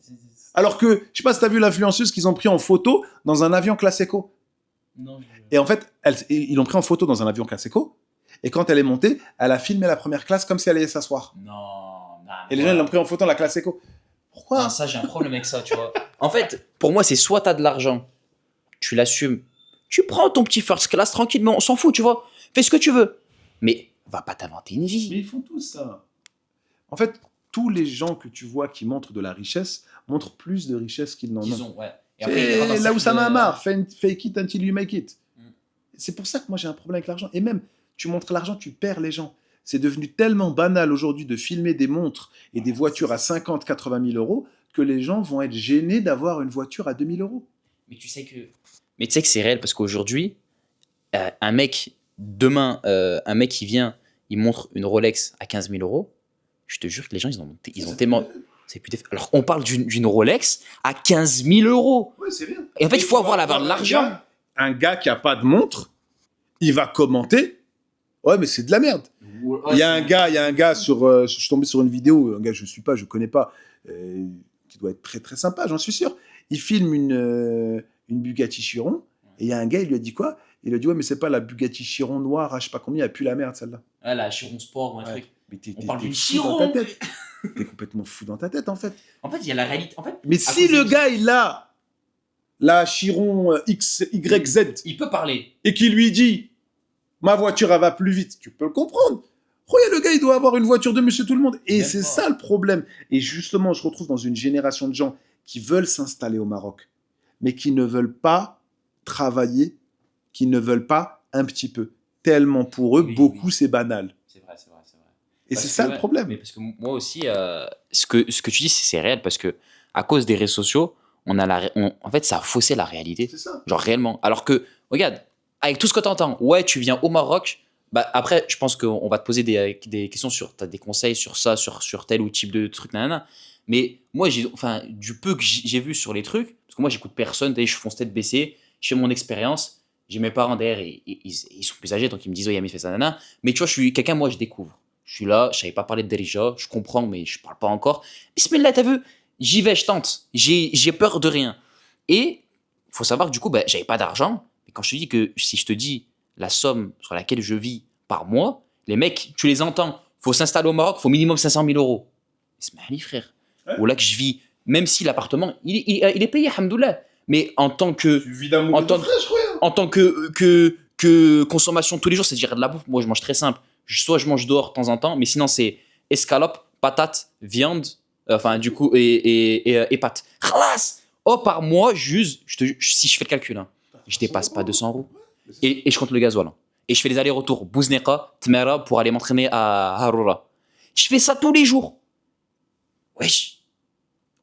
[SPEAKER 3] Alors que, je sais pas si t'as vu l'influenceuse qu'ils ont pris en photo dans un avion classe éco.
[SPEAKER 4] Non,
[SPEAKER 3] Et en fait, ils l'ont pris en photo dans un avion classe éco. Et quand elle est montée, elle a filmé la première classe comme si elle allait s'asseoir.
[SPEAKER 4] Non.
[SPEAKER 3] Et les gens, ils l'ont pris en photo dans la classe éco. Pourquoi?
[SPEAKER 4] Non, ça, j'ai un problème avec ça, tu vois. En fait, pour moi, c'est soit t'as de l'argent, tu l'assumes, tu prends ton petit first class tranquillement, on s'en fout, tu vois. Fais ce que tu veux. Mais va pas t'inventer une vie.
[SPEAKER 3] Mais ils font tous ça. En fait, tous les gens que tu vois qui montrent de la richesse montrent plus de richesse qu'ils n'en ont.
[SPEAKER 4] Disons, ouais. Et
[SPEAKER 3] C'est là où ça m'a marre.
[SPEAKER 4] fait.
[SPEAKER 3] Fake it until you make it.
[SPEAKER 4] Mm.
[SPEAKER 3] C'est pour ça que moi j'ai un problème avec l'argent. Et même, tu montres l'argent, tu perds les gens. c'est devenu tellement banal aujourd'hui de filmer des montres et des voitures à 50, 80 000 euros que les gens vont être gênés d'avoir une voiture à 2 000 euros.
[SPEAKER 4] Mais tu sais que c'est réel parce qu'aujourd'hui, un mec, demain, un mec qui vient, il montre une Rolex à 15 000 euros. Je te jure que les gens, ils ont tellement. C'est plus Alors, on parle d'une Rolex à 15 000 euros.
[SPEAKER 3] Ouais, c'est bien.
[SPEAKER 4] Et en fait, il faut avoir la valeur de l'argent.
[SPEAKER 3] Un gars qui n'a pas de montre, il va commenter. Ouais, mais c'est de la merde. Il y a un gars sur. Je suis tombé sur une vidéo, un gars, je ne connais pas, qui doit être très très sympa, j'en suis sûr. Il filme une Bugatti Chiron, et il y a un gars, il lui a dit quoi? Il lui a dit, ouais, mais c'est pas la Bugatti Chiron noire, je sais pas combien, elle pue la merde celle-là.
[SPEAKER 4] Ah, la Chiron Sport ou un truc.
[SPEAKER 3] Mais
[SPEAKER 4] On parle d'une
[SPEAKER 3] fou dans
[SPEAKER 4] Chiron.
[SPEAKER 3] ta tête. T'es complètement fou dans ta tête, en fait.
[SPEAKER 4] En fait, il y a la réalité. En fait,
[SPEAKER 3] Mais
[SPEAKER 4] à
[SPEAKER 3] si
[SPEAKER 4] cause
[SPEAKER 3] le
[SPEAKER 4] de-
[SPEAKER 3] gars, il a la Chiron XYZ
[SPEAKER 4] il peut parler.
[SPEAKER 3] et qu'il lui dit ma voiture, elle va plus vite, tu peux le comprendre. Regarde, le gars, il doit avoir une voiture de monsieur tout le monde. Et
[SPEAKER 4] Même
[SPEAKER 3] c'est
[SPEAKER 4] pas.
[SPEAKER 3] ça le problème. Et justement, je retrouve dans une génération de gens qui veulent s'installer au Maroc, mais qui ne veulent pas travailler, qui ne veulent pas un petit peu. Tellement pour eux,
[SPEAKER 4] Oui,
[SPEAKER 3] beaucoup,
[SPEAKER 4] oui.
[SPEAKER 3] c'est banal.
[SPEAKER 4] C'est vrai, c'est vrai, c'est vrai.
[SPEAKER 3] Et
[SPEAKER 4] Parce
[SPEAKER 3] c'est ça
[SPEAKER 4] que,
[SPEAKER 3] le
[SPEAKER 4] ouais,
[SPEAKER 3] problème.
[SPEAKER 4] Mais parce que moi aussi, ce que tu dis, c'est réel parce que à cause des réseaux sociaux, en fait, ça a faussé la réalité.
[SPEAKER 3] C'est ça.
[SPEAKER 4] Genre réellement. Alors que, regarde, avec tout ce que tu entends, ouais, tu viens au Maroc. Bah, après, je pense qu'on va te poser des questions sur, t'as des conseils sur ça, sur tel ou type de truc, nanana. Mais moi, du peu que j'ai vu sur les trucs, parce que moi, j'écoute personne, je fonce tête baissée, je fais mon expérience. J'ai mes parents derrière, ils sont plus âgés, donc ils me disent, ouais, Yami, fais ça, nanana. Mais tu vois, je suis quelqu'un, moi, je découvre. Je suis là, je savais pas parler de Derija, je comprends, mais je parle pas encore. Bismillah, t'as vu? J'y vais, je tente. J'ai peur de rien. Et il faut savoir que du coup, bah, j'avais pas d'argent. Mais quand je te dis que si je te dis la somme sur laquelle je vis par mois, les mecs, tu les entends. Faut s'installer au Maroc, faut minimum 500 000 euros. Ismaili, frère.
[SPEAKER 3] Ouais.
[SPEAKER 4] Ou là que je vis, même si l'appartement, il est payé, alhamdoulilah. Mais en tant que,
[SPEAKER 3] Tu vis d'amour
[SPEAKER 4] En
[SPEAKER 3] et de
[SPEAKER 4] tant-
[SPEAKER 3] fraîche, ouais.
[SPEAKER 4] en tant que consommation tous les jours, c'est-à-dire de la bouffe, moi je mange très simple. Soit je mange dehors de temps en temps, mais sinon c'est escalope, patate, viande, enfin du coup, et pâtes. Khalas. Oh, par mois, si je fais le calcul, hein, je dépasse pas 200 euros. Et je compte le gasoil. Hein. Et je fais les allers-retours Bouzneka, Tmera pour aller m'entraîner à Haroura. Je fais ça tous les jours. Wesh.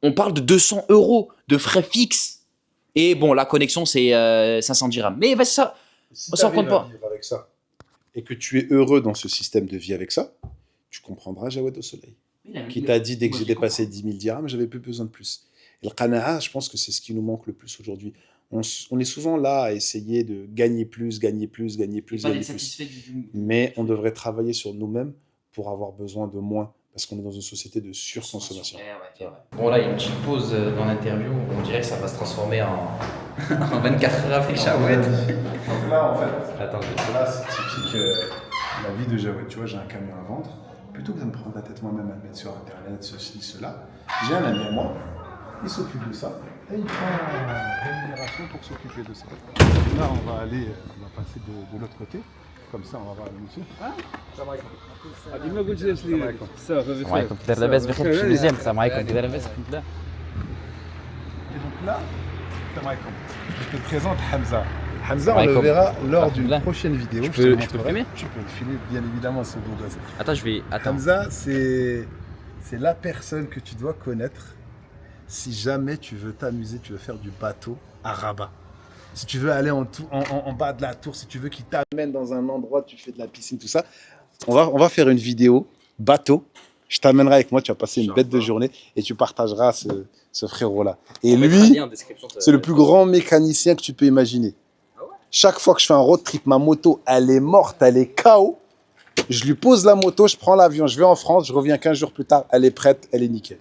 [SPEAKER 4] On parle de 200 euros de frais fixes. Et bon, la connexion, c'est 500 dirhams. Mais bah, ça,
[SPEAKER 3] Si
[SPEAKER 4] on s'en
[SPEAKER 3] t'arrives
[SPEAKER 4] compte pas.
[SPEAKER 3] à vivre avec ça et que tu es heureux dans ce système de vie avec ça, tu comprendras Jawed au soleil. Qui t'a dit dès que j'ai dépassé 10 000 dirhams, j'avais plus besoin de plus. Et le qana'a, je pense que c'est ce qui nous manque le plus aujourd'hui. On est souvent là à essayer de gagner plus, gagner plus, gagner plus,
[SPEAKER 4] pas
[SPEAKER 3] gagner
[SPEAKER 4] d'être
[SPEAKER 3] plus.
[SPEAKER 4] satisfait du.
[SPEAKER 3] Mais on devrait travailler sur nous-mêmes pour avoir besoin de moins, parce qu'on est dans une société de surconsommation.
[SPEAKER 4] Bon, là, il y a une petite pause dans l'interview. On dirait que ça va se transformer en 24 heures avec Jawed.
[SPEAKER 3] Donc là, en fait,
[SPEAKER 4] Attends,
[SPEAKER 3] là, c'est typique la vie de Jawed. Tu vois, j'ai un camion à vendre. Plutôt que de me prendre la tête moi-même à le mettre sur Internet, ceci, cela, j'ai un ami à moi, il s'occupe de ça et il prend la rémunération pour s'occuper de ça. Là, on va passer de l'autre côté. Comme ça, on va voir le monsieur.
[SPEAKER 6] ما قلت ليش لي الساعه
[SPEAKER 4] السلام عليكم كيداير لاباس بخير كلشي مزيان السلام عليكم كيداير لاباس الحمد لله
[SPEAKER 3] Et donc là, je te présente Hamza. Hamza, on
[SPEAKER 4] Salam
[SPEAKER 3] le
[SPEAKER 4] alaikum.
[SPEAKER 3] verra lors d'une
[SPEAKER 4] Alhamdulillah.
[SPEAKER 3] prochaine vidéo.
[SPEAKER 4] Je
[SPEAKER 3] te
[SPEAKER 4] peux
[SPEAKER 3] montrerai.
[SPEAKER 4] filmer
[SPEAKER 3] Tu peux le filmer, bien évidemment, ce beau gosse.
[SPEAKER 4] Attends, je vais. Attends.
[SPEAKER 3] Hamza, c'est la personne que tu dois connaître si jamais tu veux t'amuser, tu veux faire du bateau à Rabat. Si tu veux aller en bas de la tour, si tu veux qu'il t'amène dans un endroit, tu fais de la piscine, tout ça. On va faire une vidéo bateau. Je t'amènerai avec moi, tu vas passer une bête de journée et tu partageras ce frérot-là. Et lui, c'est le plus grand mécanicien que tu peux imaginer. Chaque fois que je fais un road trip, ma moto, elle est morte, elle est KO. Je lui pose la moto, je prends l'avion, je vais en France, je reviens 15 jours plus tard, elle est prête, elle est nickel.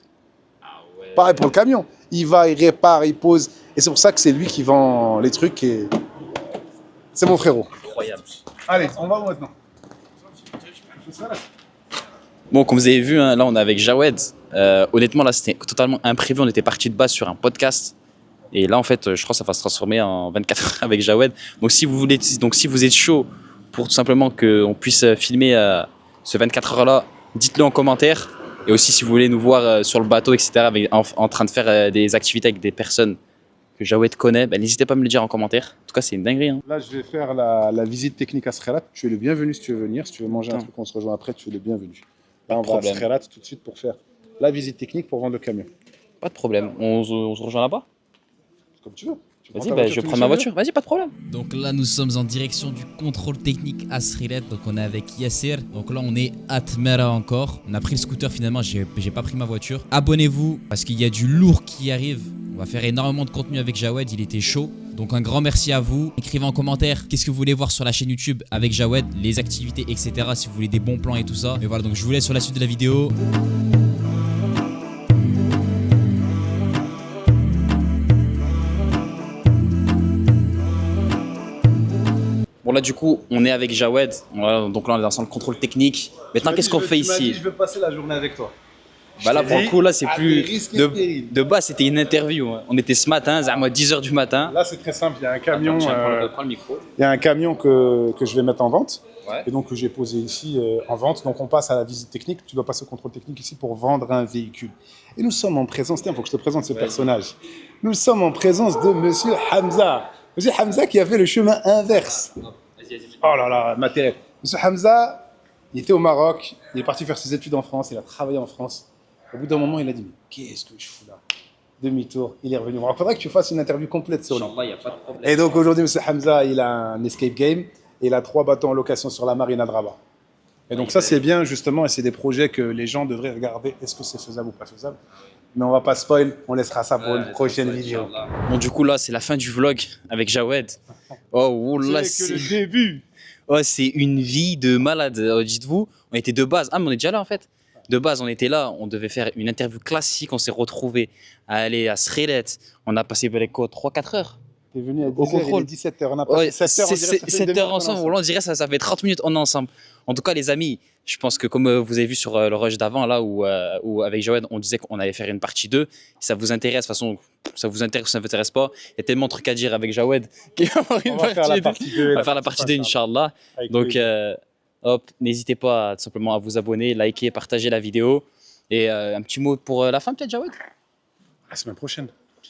[SPEAKER 3] Pareil pour le camion. Il va, il répare, il pose. Et c'est pour ça que c'est lui qui vend les trucs. Et c'est mon frérot.
[SPEAKER 4] Incroyable.
[SPEAKER 3] Allez, on va maintenant.
[SPEAKER 4] Bon, comme vous avez vu, hein, là, on est avec Jawed. Honnêtement, là, c'était totalement imprévu. On était parti de base sur un podcast. Et là, en fait, je crois que ça va se transformer en 24 heures avec Jawed. Donc, si vous êtes chaud pour tout simplement qu'on puisse filmer ce 24 heures-là, dites-le en commentaire. Et aussi, si vous voulez nous voir sur le bateau, etc., en train de faire des activités avec des personnes que Jawed connaît, bah, n'hésitez pas à me le dire en commentaire. En tout cas, c'est une dinguerie. Hein.
[SPEAKER 3] Là, je vais faire la visite technique à Srelat. Tu es le bienvenu si tu veux venir. Si tu veux manger un
[SPEAKER 4] Attends.
[SPEAKER 3] truc, on se rejoint après, tu es le bienvenu. Là, on va à
[SPEAKER 4] problème.
[SPEAKER 3] Srelat tout de suite pour faire la visite technique pour vendre le camion.
[SPEAKER 4] Pas de problème. On se rejoint là-bas.
[SPEAKER 3] Comme tu veux. Tu prends
[SPEAKER 4] Vas-y,
[SPEAKER 3] ta
[SPEAKER 4] bah,
[SPEAKER 3] voiture,
[SPEAKER 4] je
[SPEAKER 3] tu
[SPEAKER 4] prends
[SPEAKER 3] me
[SPEAKER 4] ma
[SPEAKER 3] suis
[SPEAKER 4] voiture. Vas-y, pas de problème.
[SPEAKER 1] Donc là, nous sommes en direction du contrôle technique à Srilet. Donc on est avec Yasser. Donc là, on est à Tmera encore. On a pris le scooter finalement. J'ai pas pris ma voiture. Abonnez-vous parce qu'il y a du lourd qui arrive. On va faire énormément de contenu avec Jawed. Il était chaud. Donc un grand merci à vous. Écrivez en commentaire qu'est-ce que vous voulez voir sur la chaîne YouTube avec Jawed, les activités, etc. Si vous voulez des bons plans et tout ça. Mais voilà, donc je vous laisse sur la suite de la vidéo.
[SPEAKER 4] Bon, là, du coup, on est avec Jawed. Voilà, donc là, on est dans le contrôle technique. Maintenant, qu'est-ce qu'on fait ici?
[SPEAKER 3] Je veux passer la journée avec toi.
[SPEAKER 4] Bah là, pour le coup, là, c'est plus.
[SPEAKER 3] De...
[SPEAKER 4] De base, c'était une interview. Hein. On était ce matin, à 10h du matin.
[SPEAKER 3] Là, c'est très simple. Il y a un camion,
[SPEAKER 4] Prends le micro.
[SPEAKER 3] il y a un camion que je vais mettre en vente.
[SPEAKER 4] Ouais.
[SPEAKER 3] Et donc que j'ai posé ici en vente. Donc on passe à la visite technique. Tu dois passer au contrôle technique ici pour vendre un véhicule. Et nous sommes en présence, il faut que je te présente ce personnage. Nous sommes en présence de Monsieur Hamza. Monsieur Hamza qui a fait le chemin inverse. Oh là là, matériel. Monsieur Hamza, il était au Maroc, il est parti faire ses études en France, il a travaillé en France. Au bout d'un moment, il a dit, mais qu'est-ce que je fous là? Demi-tour, il est revenu. Il faudrait que tu fasses une interview complète sur lui.
[SPEAKER 4] Inch'Allah, il n'y a pas de problème.
[SPEAKER 3] Et donc aujourd'hui, Monsieur Hamza, il a un escape game et il a 3 bateaux en location sur la marina de Rabat. Et donc ça, c'est bien justement, et c'est des projets que les gens devraient regarder. Est-ce que c'est faisable ou pas faisable? Mais on va pas spoil, on laissera ça pour une prochaine vidéo.
[SPEAKER 4] Bon, du coup, là, c'est la fin du vlog avec Jawed. Oh, là,
[SPEAKER 3] C'est que le début.
[SPEAKER 4] Oh, c'est une vie de malade. Dites-vous, on était de base. Ah, mais on est déjà là en fait. De base, on était là. On devait faire une interview classique. On s'est retrouvés à aller à Srelet. On a passé 3-4 heures.
[SPEAKER 3] T'es venu à 10
[SPEAKER 4] Au
[SPEAKER 3] heures, il
[SPEAKER 4] contrôle.
[SPEAKER 3] est 17 heures. On a
[SPEAKER 4] Ouais,
[SPEAKER 3] passé 7 heures, on dirait que ça fait
[SPEAKER 4] 7
[SPEAKER 3] une
[SPEAKER 4] heures
[SPEAKER 3] demi-heure
[SPEAKER 4] ensemble.
[SPEAKER 3] qu'on est
[SPEAKER 4] On dirait ça fait 30 minutes. On est ensemble. En tout cas, les amis, je pense que comme vous avez vu sur le rush d'avant, là où avec Jawed, on disait qu'on allait faire une partie 2. Si ça vous intéresse, de toute façon, ça vous intéresse ou ça ne vous intéresse pas, il y a tellement de trucs à dire avec Jawed qu'il va y avoir une
[SPEAKER 3] On va faire la
[SPEAKER 4] partie 2.
[SPEAKER 3] partie 2.
[SPEAKER 4] On va faire la partie 2, Inch'Allah. Donc, hop, n'hésitez pas tout simplement à vous abonner, liker, partager la vidéo. Et un petit mot pour la fin, peut-être, Jawed?
[SPEAKER 3] la semaine prochaine.